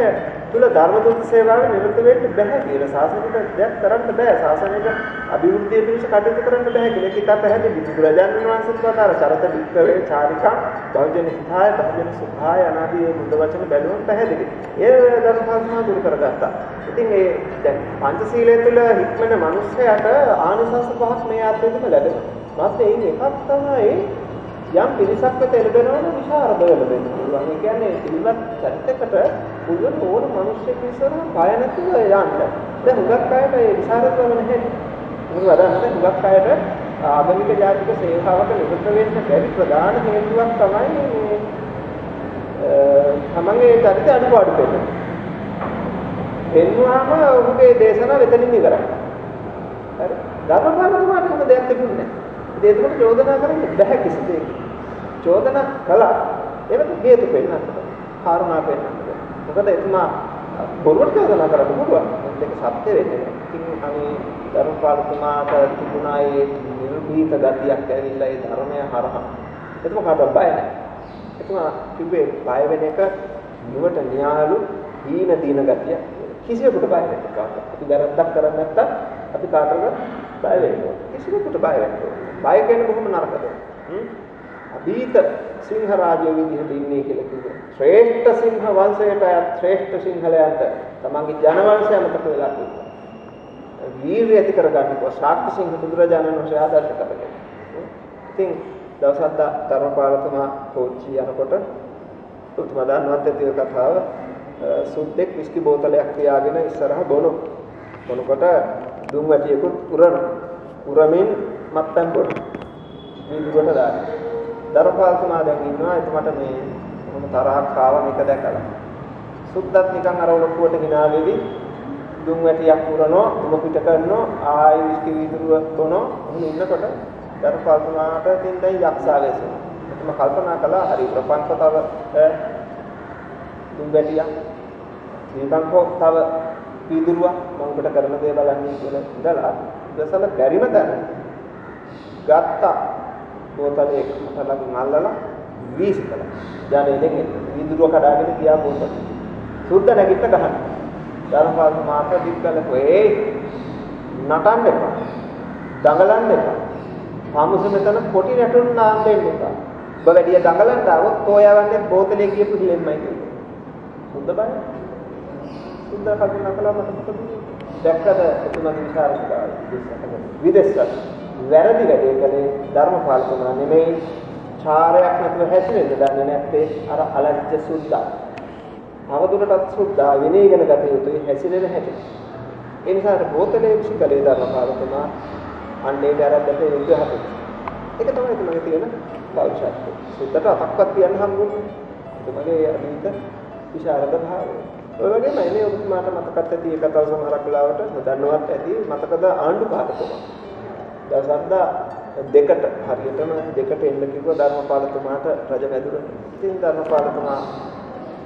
තුල ධර්ම දුක් සේවාවේ නිරත වෙන්න බෑ කියලා. ශාසනයට දෙයක් කරන්න බෑ. ශාසනයට අභිවෘද්ධිය පිණිස කටයුතු කරන්න බෑ කියලා කිතා පැහැදිලි. බුදුරජාණන් වහන්සේ වදාර චරත වික්‍රේ චාරිකා බෞද්ධ හිතාය බෞද්ධ සුඛාය අනාදී බුද්ධ වචන බැලුවම පැහැදිලි. ඒ ධර්මපාලකතුමා දුරු කරගත්තා. ඉතින් ඒ දැන් පංචශීලයේ තුල හික්මන මිනිස්සයාට ආනිසංස පහක් මේ ආත්මෙදිම ලැබෙනවා. මාත් ඒකේ එකක් තමයි යම් පිරිසක් වෙත එළබෙනවනම් විශාරද වෙලෙනවා. ඒ කියන්නේ සිල්වත් චරිතයකට පුළුවන් ඕන මිනිස්සෙක් ඉස්සරහ බය නැතුව යන්න. දැන් හුඟක් අයට ඒ විශාරද වල නැහැ. මොකද වඩා හුඟක් අයට ආගමික ජාතික සේවාවක නිරත වෙන්න බැරි ප්‍රධාන හේතුවක් තමයි මේ තමන්ගේ චරිතය අඩුපාඩු වෙන්නේ. එන්නාම ඔහුගේ දේශනාව එතනින් ඉවරයි. හරි. ධර්මපාලතුමාට මොකද දෙයක් තිබුණේ නැහැ. ඒකට චෝදනා කරන්න බැහැ කිසි දෙයක්. චෝදනා කළා ඒකට හේතු පෙන්නන්න. කාරණා පෙන්නන්න. මොකද එතුමා බොරුවට චෝදනා කරන්න පුළුවන්. ඒක සත්‍ය වෙන්නේ නැහැ. ඉතින් අනේ ධර්මපාලතුමාට තිබුණා ඒ නිර්භීත ගතියක් ඇවිල්ලා ඒ ධර්මය හරහා. එතුමා කාටවත් බය නැහැ. එතුමා කිව්වේ බය වෙන එක නුවට න්‍යායලු හීන දින ගතිය. කිසියෙකුට බය වෙන්න කාටවත්. අපි වැරද්දක් කරන්නේ නැත්තම් අපි කාටවත් බය වෙන්න ඕනේ. කිසියෙකුට බය වෙන්න ඕනේ. බය කියන්නේ බොහොම නරකද? අභීත සිංහ රාජ්‍ය විදිහට ඉන්නේ කියලා කිව්වා. ශ්‍රේෂ්ඨ සිංහ වංශයට අයත් ශ්‍රේෂ්ඨ සිංහලයන්ට තමන්ගේ ජනවංශය මතක වෙලා තියෙනවා. වීරිය ඇති කරගන්නකෝ ශාක්‍ය සිංහ බුදුරජාණන් වහන්සේ ආදර්ශ කරගෙන. ඉතින් දවසක් ධර්මපාලතුමා කෝච්චි යනකොට උතුමා දන්නවත් ඇති ඒ කතාව සුද්දෙක් විස්කි බෝතලයක් තියාගෙන ඉස්සරහ බොනකොට දුම් වැටියකුත් උරමින් මත්පැන් බොන විදුවට දාන ධර්මපාලතුමා දැන් ඉන්නවා එතුමාට මේ මොන තරහක් ආව මේක දැකලා සුද්දත් නිකන් අර ඔලොක්කුවට hina වෙවි දුම් වැටියක් උරනවා දුම පිට කරනවා ආයි විස්කි විදුරුව බොනවා උන් ඉන්නකොට ධර්මපාලතුමාට තින් දැන් යක්ෂා වෙසෙනවා එතුමා කල්පනා කළා හරි ප්‍රපංචතාව දුම් වැටියක් මේකන්කෝ තව විදුරුවක් මම ඔබට කරන දේ බලන්නේ කියලා ඉඳලා දැසල බැරිම තැන ගත්තා බෝතලේ මතලකින් අල්ලලා වීසිකලා ජානේ දෙකේ විදුරුව කඩාගෙන ගියා බෝතල සුද්ද නැගිට ගහන ධර්මපාලතුමාට දික්කල කොේ නටන්න එපා දඟලන්න එපා ආමුස මෙතන කොටි නැටුම් නාම් දෙන්න එපා ඔබ වැඩි දඟලන්න આવොත් ඔයාවන්නේ බෝතලේ ගියපු හිලෙන්මයි කියලා සුද්ද බය සුද්ද කල්පනා කළා මට මොකද දැක්කද එතුමාගේ විචාරකතාවය විදේශ වැරදි වැඩේ කලේ ධර්මපාලතුමා නෙමෙයි චාරයක් නැතුව හැසිරෙන්න දන්නේ නැත්තේ අර අලජ්ජ සුද්දා. අවදුරටත් සුද්දා විනයගෙන ගත යුතුයි හැසිරෙන හැටි. ඒ නිසා බෝතලේ විශ්කලේ ධර්මපාලතුමා අන්නේට ආරම්භක යුද්ධහත. ඒක තමයි එතුමාගේ තියෙන පෞරුෂත්වය. සුද්දට අතක්වත් කියන්න හම්බුනේ. එතුමාගේ අතීත විශාරද භාවය. ඔය වගේම එනේ ඔබතුමාට මතකත් ඇති ඒ කතාව සමහරක් වෙලාවට නොදන්නවත් ඇති මතකද ආණ්ඩුකාරතුමා. දවසක් දෙකට හරියටම දෙකට එන්න කිව්වා ධර්මපාලතුමාට රජ මැදුරට. ඉතින් ධර්මපාලතුමා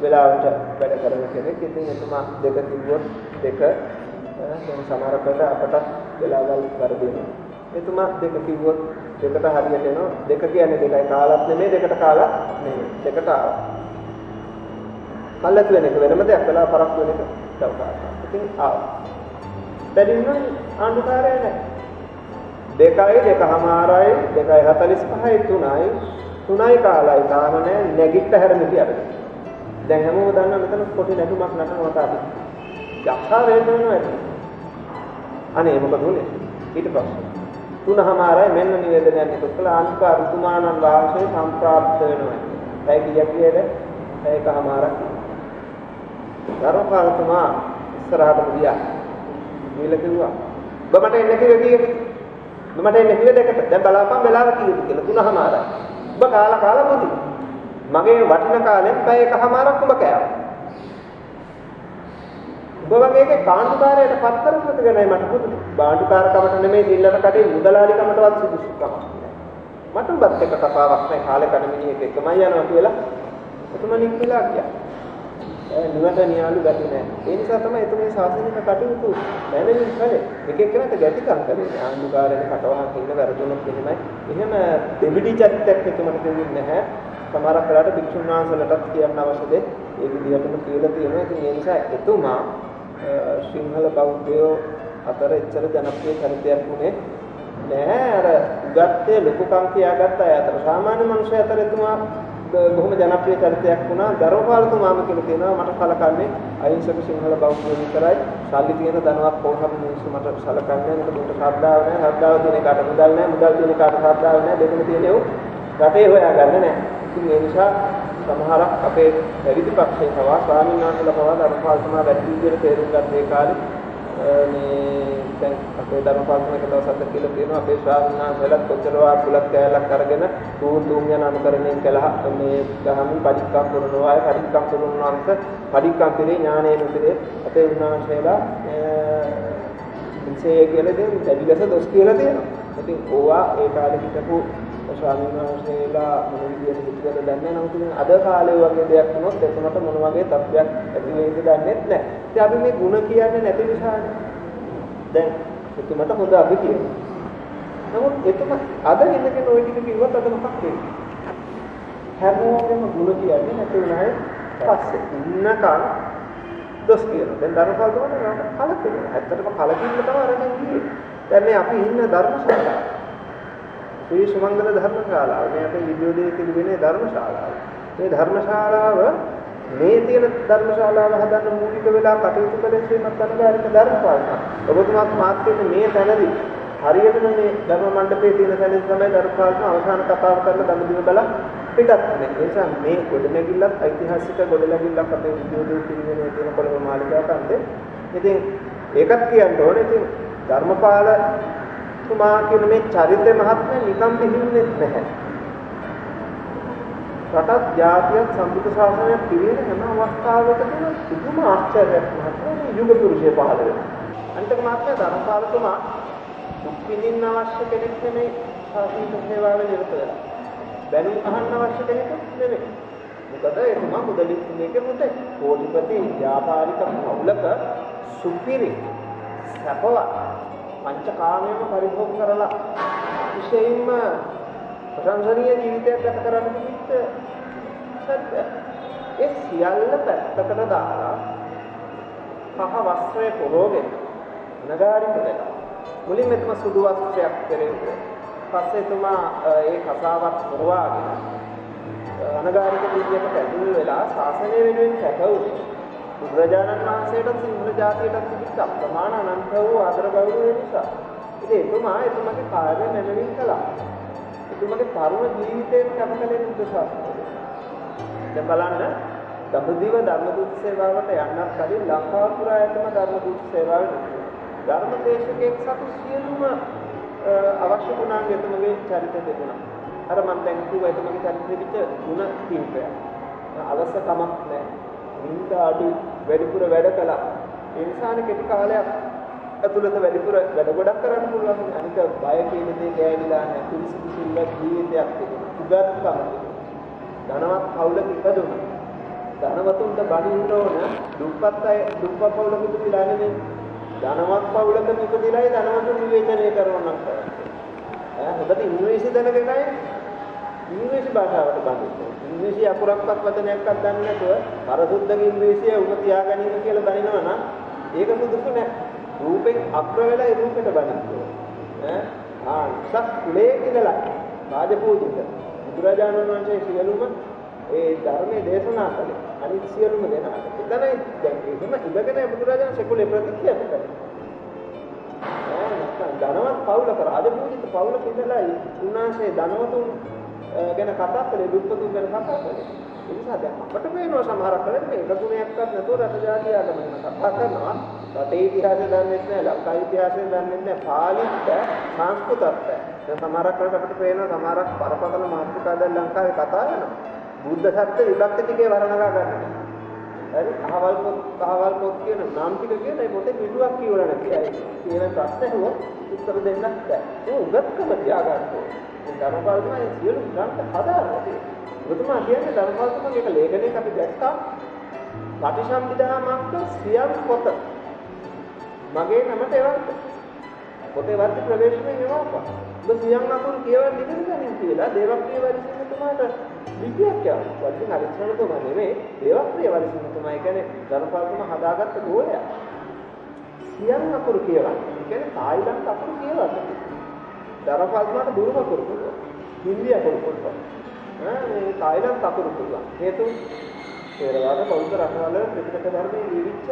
වෙලාවට වැඩ කරන කෙනෙක්. ඉතින් එතුමා දෙක කිව්වොත් දෙක දැන් සමහරකට අපට වෙලාවල් වර්ධිනවා. එතුමා දෙක කිව්වොත් දෙකට හරියට එනවා. දෙක කියන්නේ දෙකයි කාලත් නෙමෙයි දෙකට කාලත් නෙමෙයි. දෙකට ආවා. කල්ලාතු වෙන එක වෙනම දෙයක් වෙලා පරක් වෙන එක දවසක්. ඉතින් ආවා. බැරිනම් ආණ්ඩුකාරය නැහැ. 2යි 2:00යි 2:45යි 3යි කාලයි තාම නැහැ නැගිට හැරෙන්න කියලා. දැන් හැමෝම දන්නා මෙතන කොටි නැටුමක් නටනවා තාපි. යක්ෂා වේදනනවා ඇති. අනේ මොකද උනේ? ඊට පස්සේ 3:00යි මෙන්න නිවේදනයක් එකතු කළා ආණ්ඩුකාරතුමාණන් වාසයේ සම්ප්‍රාප්ත වෙනවා. ඒ කියකියද 1:00ක්. ධර්මපාලතුමා ඉස්සරහට ගියා. ගිහලා කිව්වා ඔබ මට එන්න කිව්වේ මට එන්න කිව්වේ දෙකට. දැන් බලාපන් වෙලාව කීයද කියලා 3:00යි. ඔබ කාලා බුදි. මගේ වටින කාලෙන් පැය එකමාරක් ඔබ කෑවා. ඔබ වගේ එකේ කාණ්ඩුකාරයට පත් කරපුවද ගැනයි මට පුදුමයි. කාණ්ඩුකාරකමට නෙමෙයි දිල්ලර කඩේ මුදලාලිකමටවත් සුදුසුකමක් නැහැ. මට ඔබත් එක්ක කතාවක් නැහැ කාලේ කඩ මිනිහෙක් එක්කමයි යනවා කියලා. එතුමා නික්මලා ගියා. නිවට නියාලු ගැටි නැහැ. ඒ නිසා තමයි එතුමේ ශාසනික කටයුතු මැනවින් කළේ. එක එක්කෙනාට ගැටිකම් කළේ. ආණ්ඩුකාරයන් කටවහක් ඉන්න වැරදුනොත් එහෙමයි. එහෙම දෙවිඩි චරිතයක් එතුමට දෙන්නේ නැහැ. සමහරක් වෙලාවට භික්ෂුන් වහන්සේලාටත් කියන්න අවශ්‍ය දේ ඒ විදිහටම කියලා තියෙනවා. ඉතින් ඒ නිසා එතුමා සිංහල බෞද්ධයෝ අතර එච්චර ජනප්‍රිය චරිතයක් වුණේ නැහැ. අර උගත්තේ ලොකුකම් කියාගත්ත අය අතර සාමාන්‍ය මිනිස්සු අතර එතුමා බොහොම ජනප්‍රිය චරිතයක් වුණා. ධර්මපාලතුමාම කියලා කියනවා මට කලකන්නේ අහිංසක සිංහල බෞද්ධයෝ විතරයි. සල්ලි තියෙන ධනවත් පොහොම මිනිස්සු මට සලකන්නේ නැහැ. මට දුන්න ශ්‍රද්ධාව නැහැ. ශ්‍රද්ධාව තියෙන කාට මුදල් නැහැ. මුදල් තියෙන කාට ශ්‍රද්ධාව නැහැ. දෙකම තියෙනේ රටේ හොයාගන්නේ නැහැ. ඉතින් ඒ නිසා සමහරක් අපේ පැවිදි පක්ෂයේ පවා ස්වාමීන් වහන්සේලා පවා ධර්මපාලතුමා වැඩි විදිහට තේරුම් ගන්න ඒ කාලේ මේ දැන් අපේ ධර්මපාලතුමා එක දවසක් කියලා තියෙනවා අපේ ස්වාමීන් වහන්සේලාත් කොච්චරවා බුලත් කෑල්ලක් අරගෙන තුන් යන අනුකරණයෙන් කළා මේ ගහමින් පරික්කම් කරනවා අය පරික්කම් කරනවා නම් පරික්කම් පිළි ඥානයෙන් උදේ අපේ උන්වහන්සේලා විශේෂය කියලා දෙන දෙවිලස දොස් කියලා තියෙනවා. ඉතින් ඕවා ඒ කාලේ හිටපු ස්වාමීන් වහන්සේලා මොන විදියට හිතවද දන්නේ නැහැ. නමුත් අද කාලේ වගේ දෙයක් වුණොත් එතනට මොන වගේ තත්ත්වයක් ඇති වෙයිද දන්නේ නැහැ. ඉතින් අපි මේ ಗುಣ කියන්නේ නැති නිසානේ. දැන් එතුමට හොඳ අපි කියනවා. නමුත් එතුම අද ඉන්නකේ ওই ටික කිව්වත් අද මොකක් වෙන්නේ? හැමෝගෙම ಗುಣ කියන්නේ නැති උනායි පස්සේ ඉන්නකන් දොස් කියනවා. දැන් ධර්මපාලතුමාට කලකිරීම. ඇත්තටම කලකිරීම තමයි අරගෙන ගියේ. දැන් මේ අපි ඉන්න ධර්මශාලාව. ශ්‍රී සුමංගල ධර්මශාලාව. මේ අපේ විද්‍යෝදයේ තිබෙන ධර්මශාලාව. මේ ධර්මශාලාව මේ තියෙන ධර්මශාලාව හදන්න මූලික වෙලා කටයුතු කළේ ශ්‍රීමත් අනුගාරික ධර්මපාලතුමා. ඔබතුමාත් මාත් කියන්නේ මේ තැනදී හරියටම මේ ධර්ම මණ්ඩපයේ තියෙන තැනදී තමයි ධර්මපාලතුමා අවසාන කතාව කරලා දඹදිව බලා පිටත් වෙන්නේ. ඒ නිසා මේ ගොඩනැගිල්ලත් ඓතිහාසික ගොඩනැගිල්ලක් අපේ විද්‍යෝදයේ තිබෙන තියෙන කොළඹ මාලිගාව කන්දේ. ඉතින් ඒකත් කියන්න ඕනේ. ඉතින් ධර්මපාලතුමා කියන මේ චරිතය මහත්මය නිකම් පිළිගන්නේ නැහැ. රටත් ජාතියත් සම්බුද්ධ ශාසනයක් පිළිගෙන හැම අවස්ථාවකදීම පුදුම ආශ්චර්යයක් මහත්මය මේ යුග පුරුෂය පහළ වෙනවා. අන්තිම මහත්මය ධර්මපාලතුමා දුක් විඳින්න අවශ්‍ය කෙනෙක් නෙමෙයි ශාසනික සේවාවේ නිරත වෙලා. බැනුම් අහන්න අවශ්‍ය කෙනෙක් නෙමෙයි. මොකද එතුමා මුදලින් මේකේ මුදේ කෝටිපති ව්‍යාපාරික පවුලක සුපිරි සපවත් පංචකාමයේම පරිභෝග කරලා විශේෂයෙන්ම ප්‍රශංසනීය ජීවිතයක් ගත කරන්න තිබිච්ච සත්‍ය. ඒ සියල්ල පැත්තකට දාලා පහ වස්ත්‍රය පොරෝගෙන නගාරින් දෙලා මුලින්ම එතුමා සුදු වස්ත්‍රයක් පෙරෙන්නේ. පස්සේ එතුමා ඒ කසාවත් පුරවාගෙන අනගාരിക විදියට පැතුල් වෙලා ශාසනය වෙනුවෙන් සැකවුනේ. බුදුරජාණන් වහන්සේට සිංහල ජාතියට තිබිච්ච අප්‍රමාණ අනන්ත වූ ආදර ගෞරවය නිසා. ඉතින් එතුමාගේ කාර්යය නැමෙමින් කළා. එතුමාගේ තරුණ ජීවිතයෙන් කැපකලේ බුද්ධ ශාසනය. දැන් බලන්න දඹදිව ධර්මදූත සේවාවට යන්නත් කලින් ලංකාව පුරා එතුම ධර්මදූත සේවාවේ ධර්මදේශකෙක් සතු සියලුම අවශ්‍ය ගුණාංග එතුමගේ චරිතය තිබුණා. අර මම දැන් කිව්වා එතුමගේ චරිතෙ පිට ගුණ කිහිපයක්. අලසකමක් නැහැ. නින්ද අඩු වැඩිපුර වැඩ කළා. ඒ නිසානේ කෙටි කාලයක් ඇතුළත වැඩිපුර වැඩ ගොඩක් කරන්න පුළුවන්. අනික බය කියන දේ ගෑවිලා නැහැ. පිරිසිදු සිල්වත් ජීවිතයක් තිබුණා. උගත්කම. ධනවත් පවුලක ඉපදුණා. ධනවතුන්ට බණින්න ඕන දුප්පත් අය දුප්පත් පවුලක ඉපදිලා නෙමෙයි. ධනවත් පවුලක ඉපදිලායි ධනවතුන් විවේචනය කරනවා නම් හොඳට ඉංග්‍රීසි දැනගෙනයි ඉංග්‍රීසි භාෂාවට බඳින්න. ඉංග්‍රීසි අකුරක්වත් වචනයක්වත් දන්නේ නැතුව පරසුද්ධක ඉංග්‍රීසිය උම තියාගනින්න කියලා දනිනවා නම් ඒක සුදුසු නැහැ. රූපෙන් අග්‍ර වෙලා ඒ රූපෙට බඳින්න. සත් කුලයේ ඉඳලා රාජපූජිත බුදුරජාණන් වහන්සේ සියලුම ඒ ධර්මයේ දේශනා කළේ අනිත් සියලුම දෙනාට. එතනයි දැන් එහෙම ඉඳගෙන බුදුරජාණන් සෙකුලේ ප්‍රතික්ෂේප කළේ. ධනවත් පවුලක රාජපූජිත පවුලක ඉඳලා උන්වහන්සේ ධනවතුන් ගැන කතා කළේ දුප්පතුන් ගැන කතා කළේ. ඒ නිසා දැන් අපට පේනවා සමහරක් වෙලට මේ එක ගුණයක්වත් නැතුව රට ජාතිය ආගම ගැන කතා කරනවා. රටේ ඉතිහාසය දන්නේ නැහැ, ලංකාවේ ඉතිහාසය දන්නේ නැහැ, පාලිත් සංස්කෘතත්. දැන් සමහරක් වෙලට අපිට පේනවා සමහරක් පරපතල මාතෘකා දැන් ලංකාවේ කතා කරනවා. බුද්ධ සත්‍ය විභක්ති ටිකේ වර්ණනා කරනවා. හරි අහවල් පොත් කියන නම් ටික කියන ඒ පොතේ පිටුවක් කියවලා නැති අය. කියන ප්‍රශ්න හොව උත්තර දෙන්නත් බැහැ. ඒ උගත්කම තියාගන්න ඕනේ. ධර්මපාලතුමා මේ සියලු ග්‍රන්ථ හදාරනවා. ඔබතුමා කියන්නේ ධර්මපාලතුමාගේ එක ලේඛනයක අපි දැක්කා පටිසම්භිදා මග්ග සියම් පොත. මගේ නමට එවන්න. පොතේ වර්ති ප්‍රවේශමෙන් එවපන්. ඔබ සියම් අකුරු කියවන්න ඉගෙන ගන්න කියලා දේවප්‍රිය වරිසිංහතුමාට විද්‍යාවක් කියනවා. වලින් හරිස්සනතුමා නෙමෙයි දේවප්‍රිය වරිසිංහතුමා. ඒ කියන්නේ ධර්මපාලතුමා හදාගත්ත ගෝලයක්. සියම් අකුරු කියවන්න. ඒ කියන්නේ තායිලන්ත අකුරු කියවන්න. ධර්මපාලතුමාට බුරුම අකුරු පුළුවන්. හින්දි අකුරු පුළුවන්. මේ තායිලන්ත අකුරු පුළුවන්. හේතු තේරවාද බෞද්ධ රටවල ත්‍රිපිටක ධර්මයේ ලියවිච්ච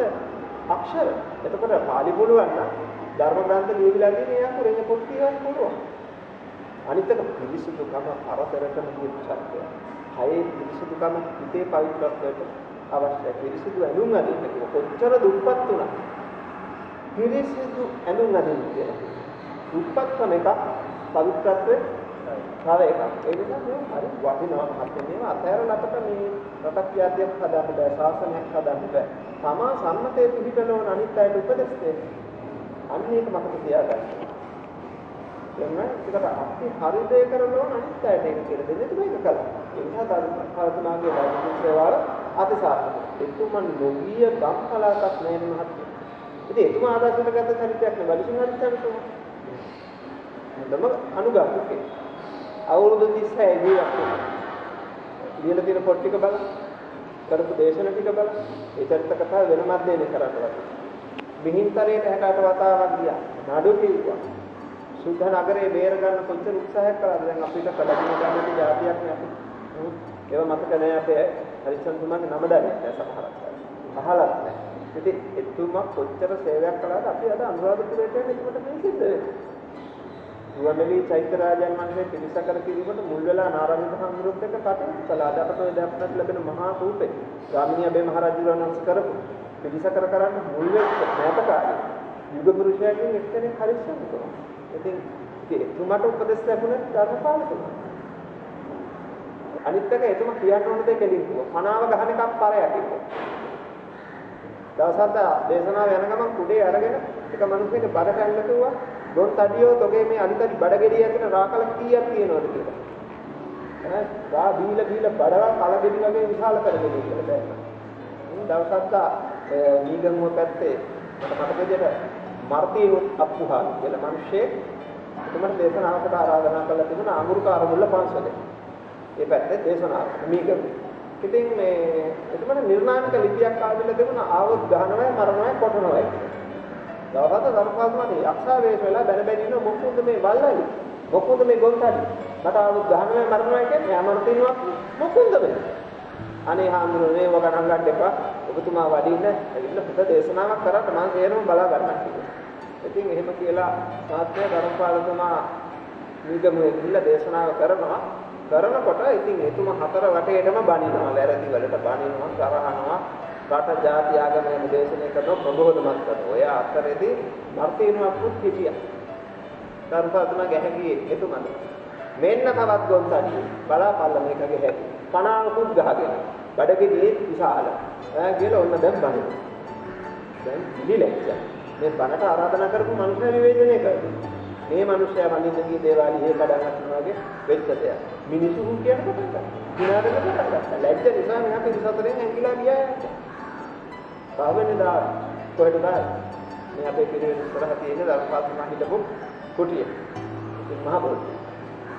අක්ෂර. එතකොට පාලි පුළුවන් නම් ධර්ම ග්‍රන්ථ ලියවිලා තියෙන ඒ අකුරෙන් පොත් කියවන්න පුළුවන්. අනිත් එක පිරිසුදුකම පරතරකම කියන සත්‍යය. හයේ පිරිසුදුකම හිතේ පවිත්‍රත්වයට අවශ්‍යයි. පිරිසුදු ඇඳුම් අඳින්න කියලා කොච්චර දුප්පත් වුණා. පිරිසුදු ඇඳුම් අඳින්න කියලා. දුප්පත්කම එකක් පවිත්‍රත්වයේ තව එකක්. ඒ නිසා මේ හරි වටිනවා මහත්මයා. මේවා අතහැරලා අපට මේ රටක් යාතියක් හදාන්න බෑ, ශාසනයක් හදාන්න බෑ. තමා සම්මතයේ පිළිපැලවන අනිත් අයට උපදෙස් දෙන්න. අන්න ඒක මතක තියාගන්න. එන්න ඒකට අපි හරි දේ කරනවා අනිත් අයට ඒක කියලා දෙන්න මේක කළා. ඒ නිසා ධර්මපාලතුමාගේ ධර්ම සේවාව අතිසාර්ථකයි. එතුමන් නොගිය ගම්පලාවක් නෑ මහත්මයා. ඉතින් එතුමා ආදර්ශයට ගත්ත චරිතයක් නේ වලිසින් හරිච්චානේ. හොඳම අනුගාමිකේ. අවුරුදු 36 ජීවත් වුණා. ලියලා තියෙන පොත් ටික බලන්න. කරපු දේශන ටික බලන්න. ඒ චරිත කතාව වෙනමත් දෙන්නේ කරන්න. මිහින්තරයට 68 වතාවක් ගියා. නඩු කිව්වා. සුද්ධ නගරේ බේර ගන්න කොච්චර උත්සාහයක් කළාද? දැන් අපිට කඩගෙන ගන්න જાතියක් නෑ අපි. ඒව මතක නෑ අපේ හරිචන්තුමාගේ නම දන්නේ නැහැ සමහරක් අය. අහලත් නෑ. ඉතින් එතුමා කොච්චර සේවයක් කළාද අපි අද අනුරාධපුරයට එන්නේ ඒකට මේ සිද්ධ වෙන්නේ. රුවන්වැලි චෛත්‍ය රාජයන් වහන්සේ පිළිසකර කිරීමට මුල් වෙලා නාරාමික හඳුරුත් එක්ක කටයුතු කළා. අද අපට ඔය දැක්නට ලැබෙන මහා රූපේ ගාමිණී අබේ මහරජුණන් වහන්සේ කරපු පිළිසකර කරන්න මුල් වෙච්ච නැතකාරී යුග පුරුෂයන්ගෙන් එක්කෙනෙක් හරිස්සම් කරනවා. ඉතින් එතුමාට උපදෙස් ලැබුණේ ධර්මපාලතුමා. අනිත් එක එතුමා කියන්න ඕන දේ කෙලින් කිව්වා. පනාව ගහන එකක් පරයක් කිව්වා. දවසක් දේශනාව යන ගමන් කුඩේ අරගෙන එක මිනිහෙක් බඩ කැල්ල කිව්වා. ගොන් තඩියෝ තොගේ මේ අනිතඩි බඩගෙඩිය ඇතුලේ රාකල කීයක් තියෙනවද කියලා. ඈ ගා බීලා බඩවල් කලගෙඩි වගේ විශාල කරගෙන ඉන්න බෑ. දවසක් නීගමුව පැත්තේ මට විදියට මර්තිනු අප්පුහා කියලා මිනිහෙක් එතුමට දේශනාවකට ආරාධනා කළා තිබුණා අඟුරුකාර මුල්ල පන්සලේ. ඒ පැත්තේ දේශනාව නීගම. ඉතින් මේ එතුමට නිර්ණායක ලිපියක් ආවිල්ලා තිබුණා ආවොත් ගහනවයි මරනවයි කොටනවයි. දවසක් ධර්මපාලතුමාගේ යක්ෂා වේශ වෙලා බැන බැන ඉන්න මොකද මේ වල්ලයි මොකද මේ ගොන්තඩි මට ආවොත් ගහනවයි මරනවයි කියන්නේ යාමර තිනවා මොකද මේ අනේ හාමුදුරනේ මේව ගණන් ගන්න එපා ඔබතුමා වඩින්න ඇවිල්ලා පුත දේශනාවක් කරාට මම තේරෙම බලා ගන්නම් කිව්වා. ඉතින් එහෙම කියලා මාත්‍ය ධර්මපාලතුමා නිගමුවේ ගිහිල්ලා දේශනාව කරනකොට ඉතින් එතුමා හතර වටේටම බණිනවා වැරදි වලට බණිනවා කරහනවා රට ජාති ආගම දේශනය කරන ප්‍රබෝධමත් කරනවා. ඔය අතරේදී මර්තිනුවක් පුත් හිටියා. ධර්මපාලතුමා ගැහැගියේ එතුමාද. මෙන්න තවත් ගොන්තඩිය බලාපල්ල මේකගේ හැටි. කණාවකුත් ගහගෙන බඩගිනියේ විශාල කියලා ඔන්න දැන් බණිනවා. දැන් පිළිලැච්ච. මේ බණට ආරාධනා කරපු මනුෂ්‍ය නිවේදනය කරනවා. මේ මනුෂ්‍යයා වඳින්න ගිය දේවාලි හේ කඩන් අතනවා වගේ වෙච්ච දෙයක්. මිනිසු කියන කොට විනාඩක කරලා ලැජ්ජ නිසා මෙහා පිරිසතරෙන් ඇඟිලා ගියා. පාවෙනදා කොහෙද මේ අපේ පිරිවෙන ඉස්සරහ තියෙන ධර්මපාලතුමා හිටපු කුටිය. ඉතින් මහ බෝධි.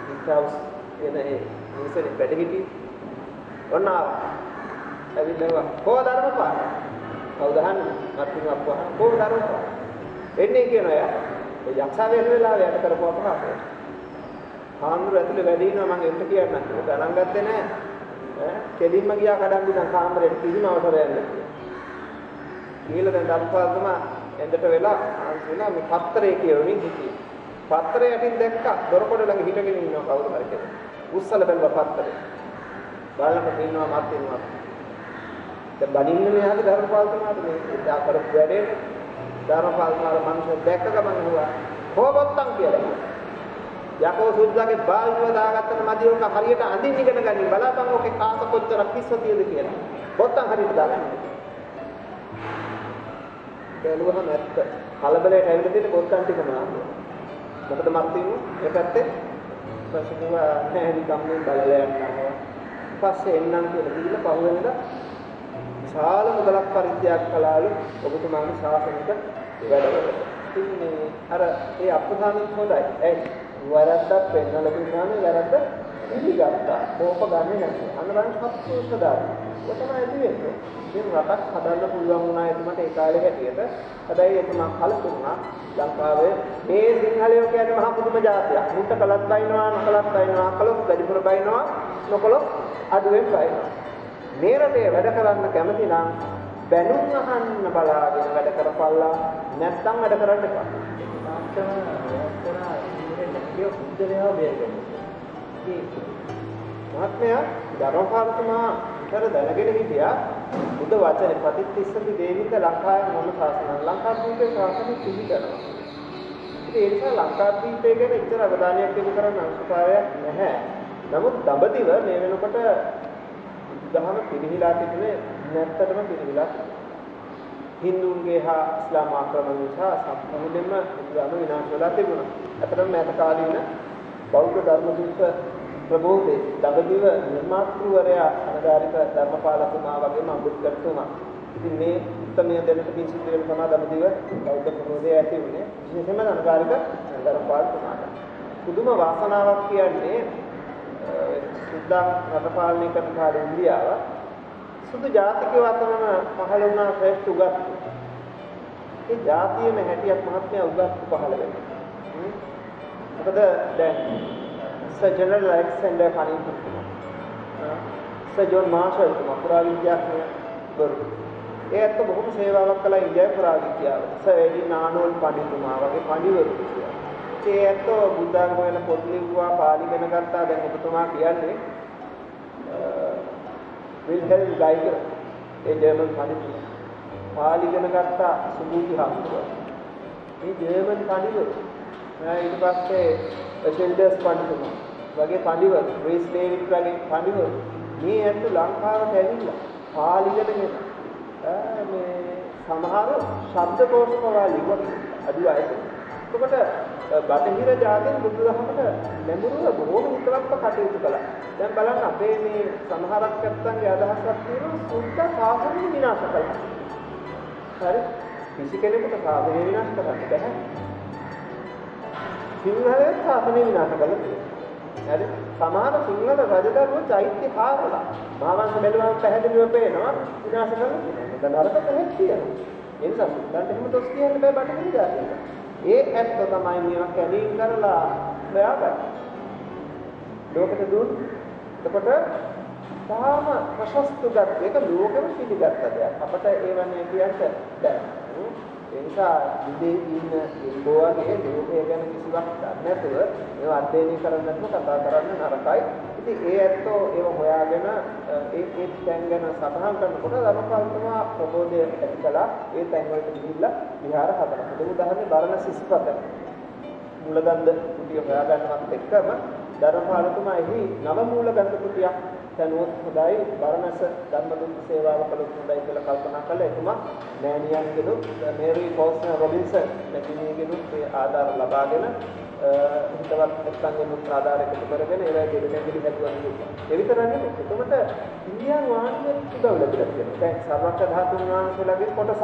ඉන්ටවුස් එනේ ඉස්සරේ වැඩ හිටි. ඔන්න ඇවිල්ලා කෝ ධර්මපාල. කවුද අහන්නේ? මත්තුම අප්පුවා. කෝ ධර්මපාල. එන්නේ කියනවා යා. ඒ යක්ෂා වේලාව යට කරපු අපහාසය. හාමුදුර ඇතුලේ වැඩ ඉන්නවා මම එන්න කියන්නම්. ඒක ගණන් ගත්තේ නැහැ. කෙලින්ම ගියා කඩන් දින කාමරේට කිසිම අවසරයක් නැහැ. කියලා දැන් ධර්මපාලතුමා එන්දට වෙලා ආන්සිලා මේ පත්‍රය කියවමින් හිටියේ. පත්‍රය යටින් දැක්කා දොරකොඩ ළඟ හිටගෙන ඉන්නවා කවුරු හරි කෙනෙක්. උස්සල බැලුවා පත්‍රය. බලනකොට ඉන්නවා මාත් ඉන්නවා. දැන් බණින්නේ මෙයාගේ ධර්මපාලතුමාට මේ දා කරපු වැඩේ ධර්මපාලතුමාගේ මනුෂ්‍ය දැක්ක ගමන් හුවා කොබොත්තම් කියලා. යකෝ සුද්ධාගේ බාල්දුව දාගත්තම මදි උක හරියට අඳින්න ඉගෙන ගන්න බලාපන් ඔකේ කාස කොච්චර කිස්ස තියෙද කියලා. බොත්තම් හරියට දාගන්න. බැලුවම නැත්ත. කලබලයට ඇවිල්ලා තියෙන බොත්තම් ටික මොනවාද? මොකද මර්තිනු ඒ පැත්තේ ප්‍රශ්නව නැහැ නිකම්ම බලලා යනවා. පස්සේ එන්නම් කියලා කිව්ලා පහුවෙනද විශාල මුදලක් පරිත්‍යාග කළාලු ඔබතුමාගේ ශාසනික වැඩවලට. ඉතින් මේ අර ඒ අප්‍රධානින් හොඳයි. ඒ වරද්දක් පෙන්නලා දුන්නානේ වැරද්ද පිළිගත්තා. කෝප ගන්නේ නැහැ. අන්න බලන්න සතුටුදායි. ඒක තමයි ඇති වෙන්නේ. ඉතින් රටක් හදන්න පුළුවන් වුණා එතුමට ඒ කාලේ හැටියට. හැබැයි එතුමා කලතුරුණා ලංකාවේ මේ සිංහලයෝ කියන්නේ මහා පුදුම ජාතියක්. මුන්ට කලත් බයිනවා නොකලත් බයිනවා කලොත් වැඩිපුර බයිනවා නොකලොත් අඩුවෙන් බයිනවා. මේ රටේ වැඩ කරන්න කැමති නම් බැනුම් අහන්න බලාගෙන වැඩ කරපල්ලා නැත්තම් වැඩ කරන්න එපා. ඒ බුද්ධලයා බේරගන්නේ. ඒ මහත්මයා ධර්මපාලතුමා විතර දැනගෙන හිටියා බුද්ධ වචනේ පටිච්චසමුප්පාද දේවින්ද ලංකාවේ මොන ශාසනය ලංකාද්වීපයේ ශාසනය පිළිගන්නවා. ඉතින් ඒ නිසා ලංකාද්වීපය ගැන ඉතර අවධානයක් යොමු කරන්න අවශ්‍යතාවයක් නැහැ. නමුත් දඹදිව මේ වෙනකොට දහම පිළිහිලා තිබුණේ නැත්තටම පිළිහිලා තිබුණා. හින්දුන්ගේ හා ඉස්ලාම් ආක්‍රමණ නිසා සම්පූර්ණයෙන්ම ඉස්ලාම විනාශ වෙලා තිබුණා. අතරම මෑත කාලීන බෞද්ධ ධර්මදූත ප්‍රබෝධේ දඹදිව නිර්මාතෘවරයා අනගාരിക ධර්මපාලතුමා වගේම අම්බුද්කර්තුමා. ඉතින් මේ උත්තමය දෙන්නට පිසිදු වෙන තමයි දඹදිව බෞද්ධ ප්‍රබෝධය ඇති වුණේ. විශේෂයෙන්ම අනගාരിക ධර්මපාලතුමාට. පුදුම වාසනාවක් කියන්නේ සුද්දා රට පාලනය කරන කාලේ ඉන්දියාව සුදු ජාතිකව අතරම පහළ වුණා ශ්‍රේෂ්ඨ උගත්. ඒ ජාතියේම හැටියක් මහත්මයා උගත් පහළ වෙන්නේ. මොකද දැන් sir general Alexander Cunningham sir John Marshall තුමා පුරාවිද්‍යාඥවරු. ඒ ඇත්ත බොහොම සේවාවක් කළා ඉන්දියාවේ පුරාවිද්‍යාව. සර් එඩින් ආනෝල්ඩ් පඬිතුමා වගේ පඬිවරු කිව්වා. ඒ ඇත්ත බුද්ධාගම ගැන පොත් ලිව්වා පාලි ඉගෙන ගත්තා. දැන් ඔබතුමා කියන්නේ විල්හෙල්ම් ගයිගර් ඒ ජර්මන් පඬිතුමා පාලි ඉගෙන ගත්තා සුබුති හම්බුවා. මේ ජර්මන් පඬිවරු ඊට පස්සේ ෂෙල්ඩර්ස් පඬිතුමා වගේ පඬිවරු රීස් ඩේවිඩ් වගේ පඬිවරු මේ ඇත්ත ලංකාවට ඇවිල්ලා පාලි ඉගෙනගෙන මේ සමහර ශබ්දකෝෂ පවා ලිව්වා අඩු අයද. එතකොට බටහිර ජාතීන් බුදුදහමට නැඹුරුව බොහෝම විතරක්ව කටයුතු කළා. දැන් බලන්න අපේ මේ සමහරක් නැත්තන්ගේ අදහසක් තියෙනවා සුද්ධ සාසනය විනාශ කළා. හරි? කිසි කෙනෙකුට සාසනය විනාශ කරන්න බැහැ. සිංහලයේ සාසනය විනාශ කළා තියෙනවා. හරි? සමහර සිංහල රජදරුවෝ චෛත්‍ය හාරලා මහාවංශ බැලුවම පැහැදිලිව පේනවා විනාශ කළා තියෙනවා. දැන් අරක පැහැදිලි තියෙනවා. ඒ නිසා දැන් එහෙම දොස් කියන්න බෑ බටහිර ජාතීන්ට. ඒ ඇත්ත තමයි මේවා කැලීම් කරලා හොයාගන්න. ලෝකෙට දුන්. එතකොට තාම ප්‍රශස්තගත ඒක ලෝකෙම පිළිගත්ත දෙයක්. අපට ඒවන්නේ කියන්න බෑ. ඒ නිසා විදේ ඉන්න එක්කෝවගේ ලෝකය ගැන කිසිවක් දන්නේ නැතුව ඒව අධ්‍යයනය කරන්න නැතුව කතා කරන්න නරකයි. ඉතින් ඒ ඇත්තෝ ඒව හොයාගෙන ඒ තැන් ගැන සටහන් කරනකොට ධර්මපාලතුමා ප්‍රබෝධය ඇති කළා. ඒ තැන් වලට ගිහිල්ලා විහාර හදලා. ඒ උදාහරණේ බරණැස සිස්පත මූලගන්ධ කුටිය හොයාගන්නවත් එක්කම ධර්මපාලතුමා එහි නව මූලගන්ධ කුටියක් තනුවත් හොඳයි බරණැස ධර්මදුත් සේවාව කළොත් හොඳයි කියලා කල්පනා කළා. එතුමා නෑනියන්ගෙනුත් මේරි ෆෝස්ටර් රොබින්සන් නැතිනියගෙනුත් ඒ ආධාර ලබාගෙන හිතවත් එක්කන්ගෙනුත් ආධාර එකතු කරගෙන ඒවා දෙවියන්ගෙන් හැදුවා නෙවෙයි. ඒ විතරක් නෙවෙයි. එතකොට ඉන්දියානු ආණ්ඩුවේ උදව් ලැබිලා තියෙනවා. දැන් සර්වක්ෂ ධාතුන් වහන්සේලාගේ කොටසක්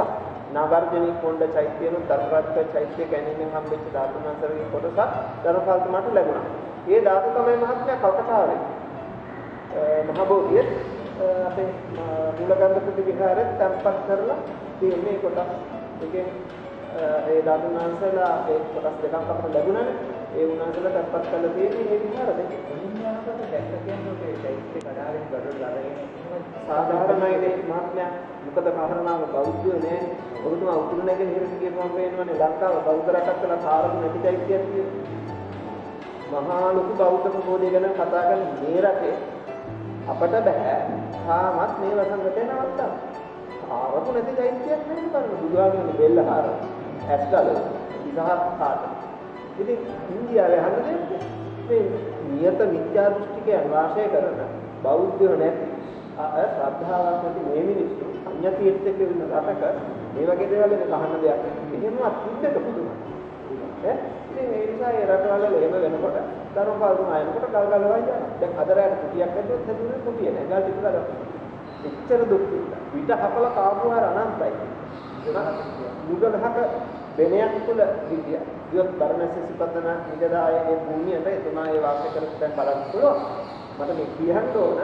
නාගර්ජනී කොණ්ඩ චෛත්‍යනුත් ධර්මරත්න චෛත්‍ය ගැනීමෙන් හම්බෙච්ච ධාතුන් වහන්සේලාගේ කොටසක් ධර්මපාලතුමාට ලැබුණා. ඒ ධාතු තමයි මහත්මයා කල්කටාවේ මහ බෝධිය අපේ මූලගන්ධ කුටි විහාරෙත් තැන්පත් කරලා තියෙන්නේ කොටස්. ඒකෙන් ඒ ධාතුන් වහන්සේලා ඒ කොටස් දෙකක් අපට ලැබුණානේ. ඒ උන්වහන්සේලා තැන්පත් කරලා තියෙන්නේ මේ විහාර දෙක. ඉන්දියාවට දැක්ක කියන්නේ ඒ චෛත්‍ය කඩාවෙන් ගඩොල් අරගෙන සාධාරණයි මහත්මයා. මොකද කාරණාව බෞද්ධයෝ නෑනේ. ඔබතුමා උතුරු නැගෙනහිරට කියපුවම පේනවනේ ලංකාව බෞද්ධ රටක් කියලා කාරණු නැති චෛත්‍යයක් තියෙනවා. මහා ලොකු බෞද්ධ ප්‍රබෝධය ගැන කතා කරන මේ රටේ අපට බෑ තාමත් මේ වසංගතේ නවත්තන්න. ආරතු නැති චෛත්‍යයක් නෙමෙයි බලන්න බුදුහාමුදුරනේ බෙල්ල හාර ඇස්ගල ඉදහස් කාට. ඉතින් ඉන්දියාවේ හන්නේ මේ නියත විද්‍යා දෘෂ්ටිකයන් වාසය කරන බෞද්ධයෝ නැති ශ්‍රද්ධාවක් නැති මේ මිනිස්සු අඤ්ඤතීර්ථක වෙන රටක මේ වගේ දේවල් ගැන කහන්න දෙයක් එහෙමවත් ඉන්නක පුදුමයි. ඉතින් ඒ නිසා ඒ රටවල එහෙම වෙනකොට ධර්මපාලතුමා එනකොට ගල්ගලවයි යනවා. දැන් අද රැට කුටියක් ඇද්දොත් හැදුනේ කුටිය නෑ. ගල් ටික ගලව. එච්චර දුක් විඳා. විට හපල කාපුවාර අනන්තයි. මුගලහක බෙනයක් තුල විද්‍යා. දියොත් බරණැස සිපතන නිගදායේ භූමියට එතුමා ඒ වාසය කරපු තැන් බලන්න පුළුවන්. මට මේ කියන්න ඕන.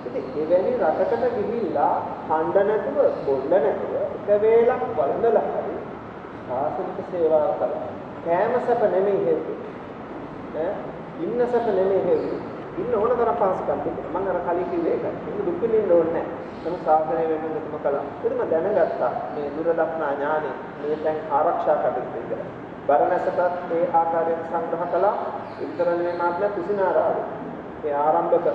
ඉතින් එවැනි රටකට ගිහිල්ලා හඬ නැතුව බොන්න නැතුව එක වේලක් වළඳලා හරි සාසනික සේවාව කළා. කෑම සැප නෙමෙයි හේතු. ඉන්න සැප නෙමෙයි හේතු. ඉන්න ඕන තරම් පහසුකම් තිබුණා. මම අර කලින් කිව්වේ ඒකයි. ඒක දුක් විඳින්න ඕනේ නැහැ. තම සාසනය වෙනුවෙන් දෙතුම කළා. ඒකම දැනගත්තා මේ දුරදක්නා ඥානෙ මේ දැන් ආරක්ෂා කටයුතු කරලා. බරණැසටත් ඒ ආකාරයෙන් සංග්‍රහ කළා. විතරනේ මාත්‍ය කුසිනාරාවේ. ඒ ආරම්භක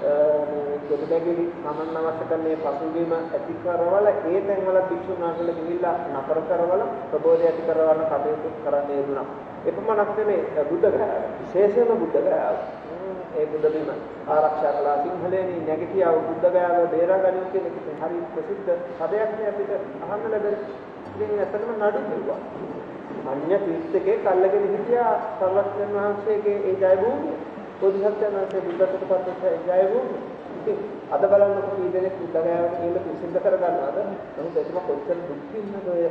මේ දෙවිදගිරි මමන් අවශ්‍ය කරන මේ පසුබිම ඇති කරවල ඒ තැන්වල භික්ෂුන් වහන්සේලා ගිහිල්ලා නතර කරවල ප්‍රබෝධය ඇති කරවන්න කටයුතු කරන්න යෙදුණා. එපමණක් නෙමෙයි බුද්ධ ගයාව. විශේෂයෙන්ම බුද්ධ ගයාව. ඒ බුද්ධ බිම ආරක්ෂා කළා. සිංහලෙනි නැගිටියා බුද්ධ ගයාව බේරා ගැනීම කියන එක හරි ප්‍රසිද්ධ පදයක් නේ අපිට අහන්න ලැබෙන්නේ. ඉතින් ඇත්තටම නඩු කෙරුවා. අන්‍ය තීර්ථකේ කල්ලගෙන හිටියා සර්වඥ වහන්සේගේ ඒ ජය භූමිය. බෝධිසත්වයන් වහන්සේ බුද්ධත්වයට පත් වෙච්ච ජය භූමිය. ඉතින් අද බලන්නකො කී දෙනෙක් බුද්ධ ගයාවට කියලා පිසින්ද කරගන්නවද? නමුත් එතන කොච්චර දුක් විඳිනද ඔය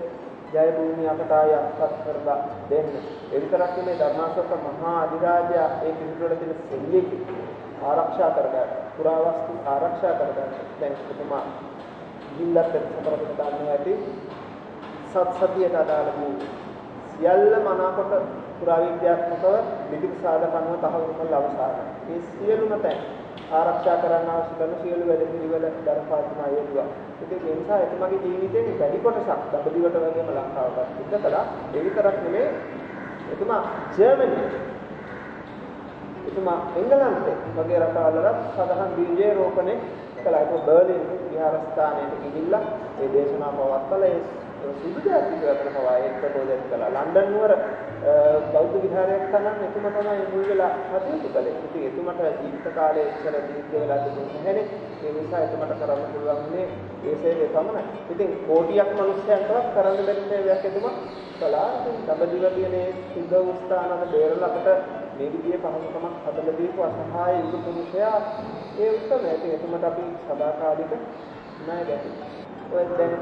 ජය භූමිය අපට ආයත්පත් කරලා දෙන්න. ඒ විතරක් නෙමෙයි ධර්මාශෝක මහා අධිරාජයා ඒ පිළිතුරට තියෙන සෙල්ලිය ආරක්ෂා කරගන්න. පුරාවස්තු ආරක්ෂා කරගන්න. දැන් කොහොම ගිල්ලත් සතරකට දාන්න ඇති සත්‍යයට අදාළ වූ සියල්ල මනාකොට පුරාවිද්‍යාත්මකව විවිධ සාධකණව තහවුරු කළ අවසානයි. මේ සියලුම තැන් ආරක්ෂා කරන්න අවශ්‍ය කරන සියලු වැඩ පිළිවෙල ධර්මපාලතුමා යෙදුවා. ඉතින් ඒ නිසා එතුමාගේ ජීවිතේ වැඩි කොටසක් දඹදිවට වගේම ලංකාවට සිද්ධ කළා. ඒ විතරක් නෙමෙයි එතුමා ජර්මනි එතුමා එංගලන්තේ වගේ රටවල සඳහන් බීජය රෝපණය කළා. ඒක බර්ලින් විහාරස්ථානයේ ගිහිල්ලා ඒ දේශනා පවත්වලා ඒ සුදු ජාතික රටක පවා ඒක ප්‍රබෝධය කළා. ලන්ඩන් නුවර බෞද්ධ විහාරයක් තමයි එතුමා තමයි මුල් වෙලා කටයුතු කළේ. ඉතින් එතුමාට ජීවිත කාලයේ ඉස්සර දීර්ඝ වෙලා තිබුණේ නැහැනේ. ඒ නිසා එතුමාට කරන්න පුළුවන් මේ ඒ සේවය පමණයි. ඉතින් කෝටියක් මිනිස්සුන්ටවත් කරන්න බැරි සේවයක් එතුමා කළා. ඉතින් දඹදිව කියන්නේ සුද්ධ ස්ථානවල බේරලා අපට මේ විදිහේ පහසුකමක් හදලා දීපු අසහාය යුග පුරුෂයා ඒ උත්තරය. ඉතින් එතුමාට අපි සදාකාලික ණය ගැටේ. ඔය දැන්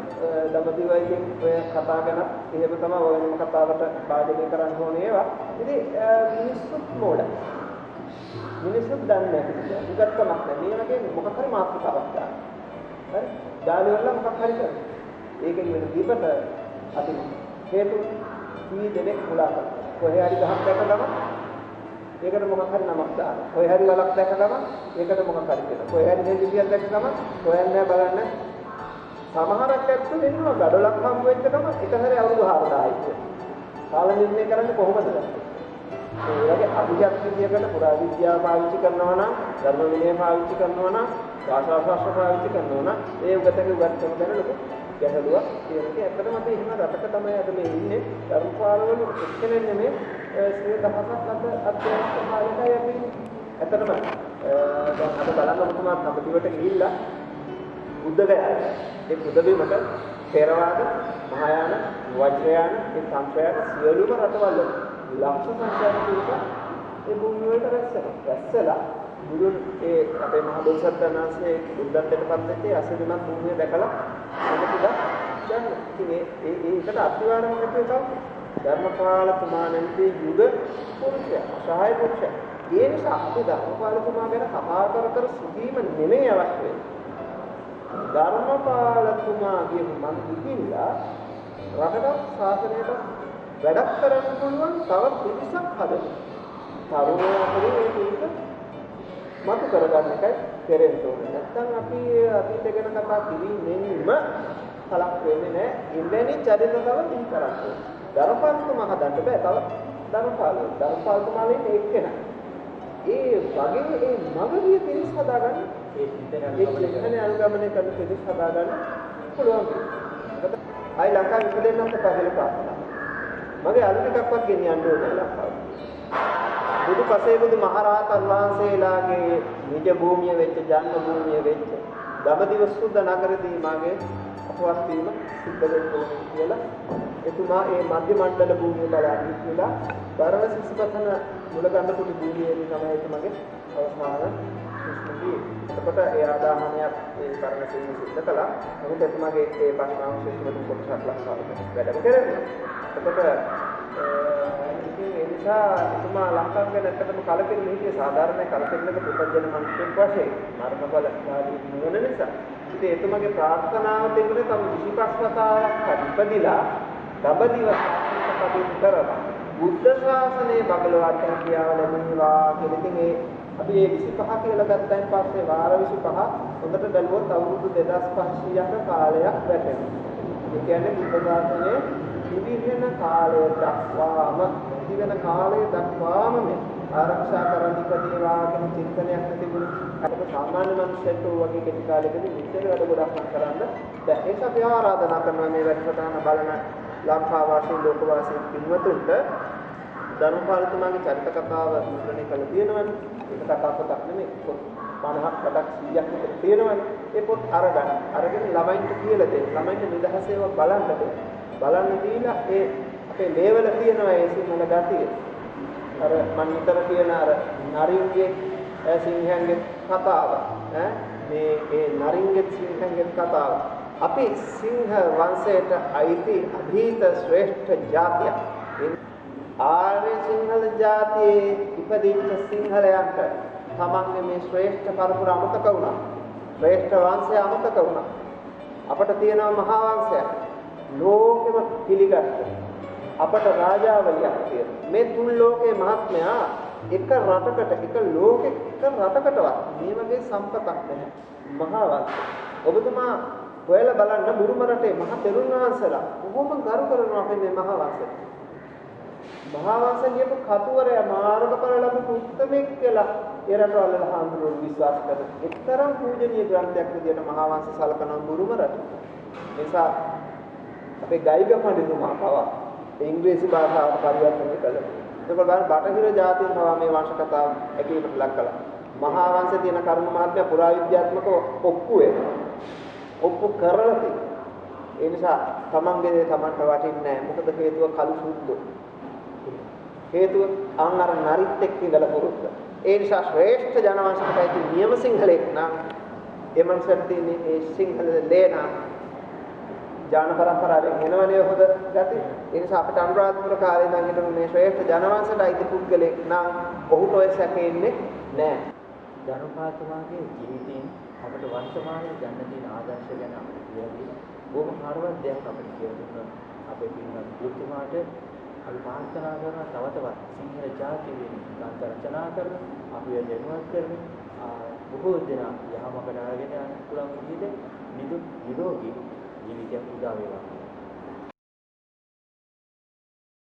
දඹදිවයින් ඔය කතා කරන එහෙම තමයි ඔය වෙනම කතාවට භාජනය කරන්න ඕනේ ඒවා. ඉතින් මිනිස්සුත් මෝඩයි. මිනිස්සුත් දන්නේ නැහැ. උගත්කමක් නැහැ. මේ වගේ මොකක් හරි මාතෘකාවක් ගන්න. හරි? ඩාලි වල මොකක් හරි කරනවා. ඒකෙන් වෙන දීපට අපි හේතු කී දෙනෙක් මුලා කරනවා. කොහේ හරි ගහක් දැකගම ඒකට මොකක් හරි නමක් දානවා. කොහේ හරි වලක් දැකගම ඒකට මොකක් හරි කියනවා. කොහේ හරි දෙවියක් දැකගම හොයන්නේ බලන්න සමහරක් ඇත්තෝ දෙන්නවා ගඩොලක් හම් වෙච්ච ගම එක හැරේ අවුරුදු 4000යි කියලා. කාල නිර්ණය කරන්නේ කොහොමද? ඒ වගේ අභිජාත විද්‍යාවකට පුරා විද්‍යාව පාවිච්චි කරනවා නම් ධර්ම විනය පාවිච්චි කරනවා නම් භාෂා ශාස්ත්‍ර පාවිච්චි කරනවා නම් ඒ උගතගේ උගත්කම ගැන ලොකු ගැටලුවක් තියෙනවා. ඇත්තටම අපි එහෙම රටක තමයි අද මේ ඉන්නේ. ධර්මපාලවල එක්කෙනෙක් නෙමෙයි 100,000ක් අද අධ්‍යාත්ම පාලකයි අපි. ඇත්තටම දැන් අද බලන්න ඔබතුමා අපිට ගිහිල්ලා බුද්ධ ගයාව ඒ බුද්ධ බිමට ථේරවාද මහායාන වජ්‍රයාන ඒ සංඛ්‍යාත සියලුම රටවල ලක්ෂ සංඛ්‍යාත පිරිස ඒ භූමිය වලට රැස්සලා බුදුන් ඒ අපේ මහ බෝසත්ණන් වහන්සේ බුද්ධත්වයට පත් වෙච්ච අසිරිමත් භූමිය දැකලා මොකද දැන් ඉතින් ඒකට අතිවාරම් නැතුව ධර්මපාලතුමා නැති යුග පුරුෂයා සහාය පුරුෂයා ඒ නිසා අපි ධර්මපාලතුමා ගැන කතා කර සුදීම නෙමෙයි අවශ්‍ය වෙන්නේ. ධර්මපාලතුමාගේ මන් ඉතිලා රටට ශාසනයට වැඩක් කරන්න පුළුවන් තව පිරිසක් හදන්න. තරුණයෝ අතරේ මේ පිරිස මතු කරගන්න එකයි කෙරෙන්න ඕනේ. නැත්නම් අපි අතීත ගැන කතා කිරීමෙන්ම කලක් වෙන්නේ නැහැ. ඉන්දෙනි චරිත තව දින් කරන්නේ. ධර්මපාලතුමා හදන්න බෑ තව ධර්මපාලතුමාලෙන් එක්කෙනා. ඒ වගේ ඒ මගදී පිරිස හදාගන්න ඒ ඉන්නේ අනුගමනය කරන පිරිස හදාගන්න පුළුවන්. අය ලංකාවේ ඉපදෙන්නත් පහල පාසල. මගේ අලුත් එකක්වත් ගෙනියන්න ඕනේ ලංකාවට. බුදු පසේ බුදු මහරහතන් වහන්සේලාගේ නිජ භූමිය වෙච්ච ජන්ම භූමිය වෙච්ච දඹදිව සුද්ධ නගරදී මාගේ අපවත් වීම සිද්ධ වෙන්නේ කියලා එතුමා ඒ මධ්‍ය මණ්ඩල භූමිය බලාගෙන ඉඳලා බරණ සිසුපතන මුලගන්ධපුරි භූමියේදී තමයි එතුමාගේ අවසාන ස්මෘතිය. එතකොට ඒ ආදාහනයක් ඒ බරණ සිංහ සිද්ධ කළා. නමුත් එතුමාගේ ඒ පරිණාමශීලී කොටසක් ලංකාවට වැඩම කරනවා. එතකොට ඒ නිසා එතුමා ලංකාව ගැන ඇත්තටම කලකිරීම හිටියේ සාධාරණ කලකිරීමක පුතජන මනුෂ්‍යෙක් වශයෙන් මරණබල ආදී නුවණ නිසා. ඉතින් එතුමාගේ ප්‍රාර්ථනාව තිබුණේ තම 25 වතාවක් ඉපදිලා දඹදිව කටයුතු කරලා බුද්ධ ශාසනයේ බබලවා කියාව ලැබුණා කියලා. ඉතින් ඒ අපි මේ 25 කියලා ගත්තයින් පස්සේ වාර 25 හොඳට බැලුවොත් අවුරුදු 2500ක කාලයක් වැටෙනවා. ඒ කියන්නේ බුද්ධ ශාසනයේ ඉදිරියන කාලය දක්වාම මේ ආරක්ෂා කරන්න ඉපදේවා කියන චින්තනයක් තිබුණා. අපිට සාමාන්‍ය මිනිස්සුන්ට වගේ කෙටි කාලෙකදී මෙච්චර වැඩ ගොඩක් කරන්න බැහැ. ඒක අපි ආරාධනා කරනවා මේ වැඩසටහන බලන ලංකා වාසී ලෝක වාසී පින්වතුන්ට ධර්මපාලතුමාගේ චරිත කතාව මුද්‍රණය කළ තියෙනවනේ. ඒක කතා පොතක් නෙමෙයි. පොත් 50ක් 100ක් විතර තියෙනවනේ. ඒ පොත් අරගෙන ළමයින්ට කියලා දෙන්න. ළමයින්ට නිදහසේව බලන්න දෙන්න. බලන්න දීලා ඒ අපේ ලේවල තියෙනවා ඒ සිංහල ගතිය. අර මම විතර කියන අර නරින්ගේ සිංහයන්ගේ කතාව මේ ඒ නරින්ගේ සිංහයන්ගේ කතාව අපි සිංහ වංශයට අයිති අභීත ශ්‍රේෂ්ඨ ජාතිය. ආර්ය සිංහල ජාතියේ ඉපදිච්ච සිංහලයන්ට තමන්ගේ මේ ශ්‍රේෂ්ඨ පරපුර අමතක වුණා. ශ්‍රේෂ්ඨ වංශය අමතක වුණා. අපට තියෙනවා මහා වංශයක්. ලෝකෙම පිළිගත්ත අපට රාජාවලියක් තියෙනවා. මේ තුන් ලෝකේ මහත්මයා එක රටකට එක ලෝකෙක එක රටකටවත් මේ වගේ සම්පතක් නැහැ. මහා වංශය. ඔබතුමා හොයලා බලන්න බුරුම රටේ මහ තෙරුන් වහන්සේලා කොහොම ගරු කරනවා අපේ මේ මහා වංශය. මහා වංශ කියපු කතුවරයා මාර්ගඵල ලැබපු උත්මෙක් කියලා ඒ රටවල හාමුදුරුවෝ විශ්වාස කරන එක්තරම් පූජනීය ග්‍රන්ථයක් විදියට මහා වංශ සලකන බුරුම රට. නිසා අපේ ගයිග පඬිතුමා පවා ඉංග්‍රීසි භාෂාවට පරිවර්තනය කළා. ඒක බලන්න බටහිර ජාතීන් පවා මේ වංශ කතාව ඇකීමට ලක් කළා. මහා වංශයේ තියෙන කර්ම මාත්‍ය පුරාවිද්‍යාත්මක ඔප්පු වෙනවා. ඔප්පු කරලා තියෙනවා. ඒ නිසා තමන්ගේ දේ තමන්ට වටින්නේ නැහැ. මොකද හේතුව කලු සුද්ධ. හේතුව අර නරිත් එක්ක ඉඳලා පුරුද්ද. ඒ නිසා ශ්‍රේෂ්ඨ ජනවංශකට ඇති නියම සිංහලෙක් නම් එමන්සන් තියෙන්නේ ඒ සිංහල ලේන ජාන පරම්පරාවෙන් එනවනේ හොද ගති. ඒ නිසා අපිට අනුරාධපුර කාලේ ඉඳන් හිටපු මේ ශ්‍රේෂ්ඨ ජනවංශයට අයිති පුද්ගලෙක් නම් ඔහුට ඔය සැකෙන්නේ නැහැ. ධර්මපාලතුමාගේ ජීවිතයෙන් අපට වර්තමානයේ ගන්න තියෙන ආදර්ශ ගැන අපිට කියවි. බොහොම හරවත් දෙයක් අපිට කියවන්න අපේ පින්වත් ගුරුතුමාට අපි ප්‍රාර්ථනා කරන තවතවත් සිංහල ජාතිය වෙන ගාථා රචනා කරන අපි දැනුවත් කරන බොහෝ දෙනා යහමකට අරගෙන යන්න පුළුවන් විදිහට නිරෝගී ජීවිතයක් උදා වේවා.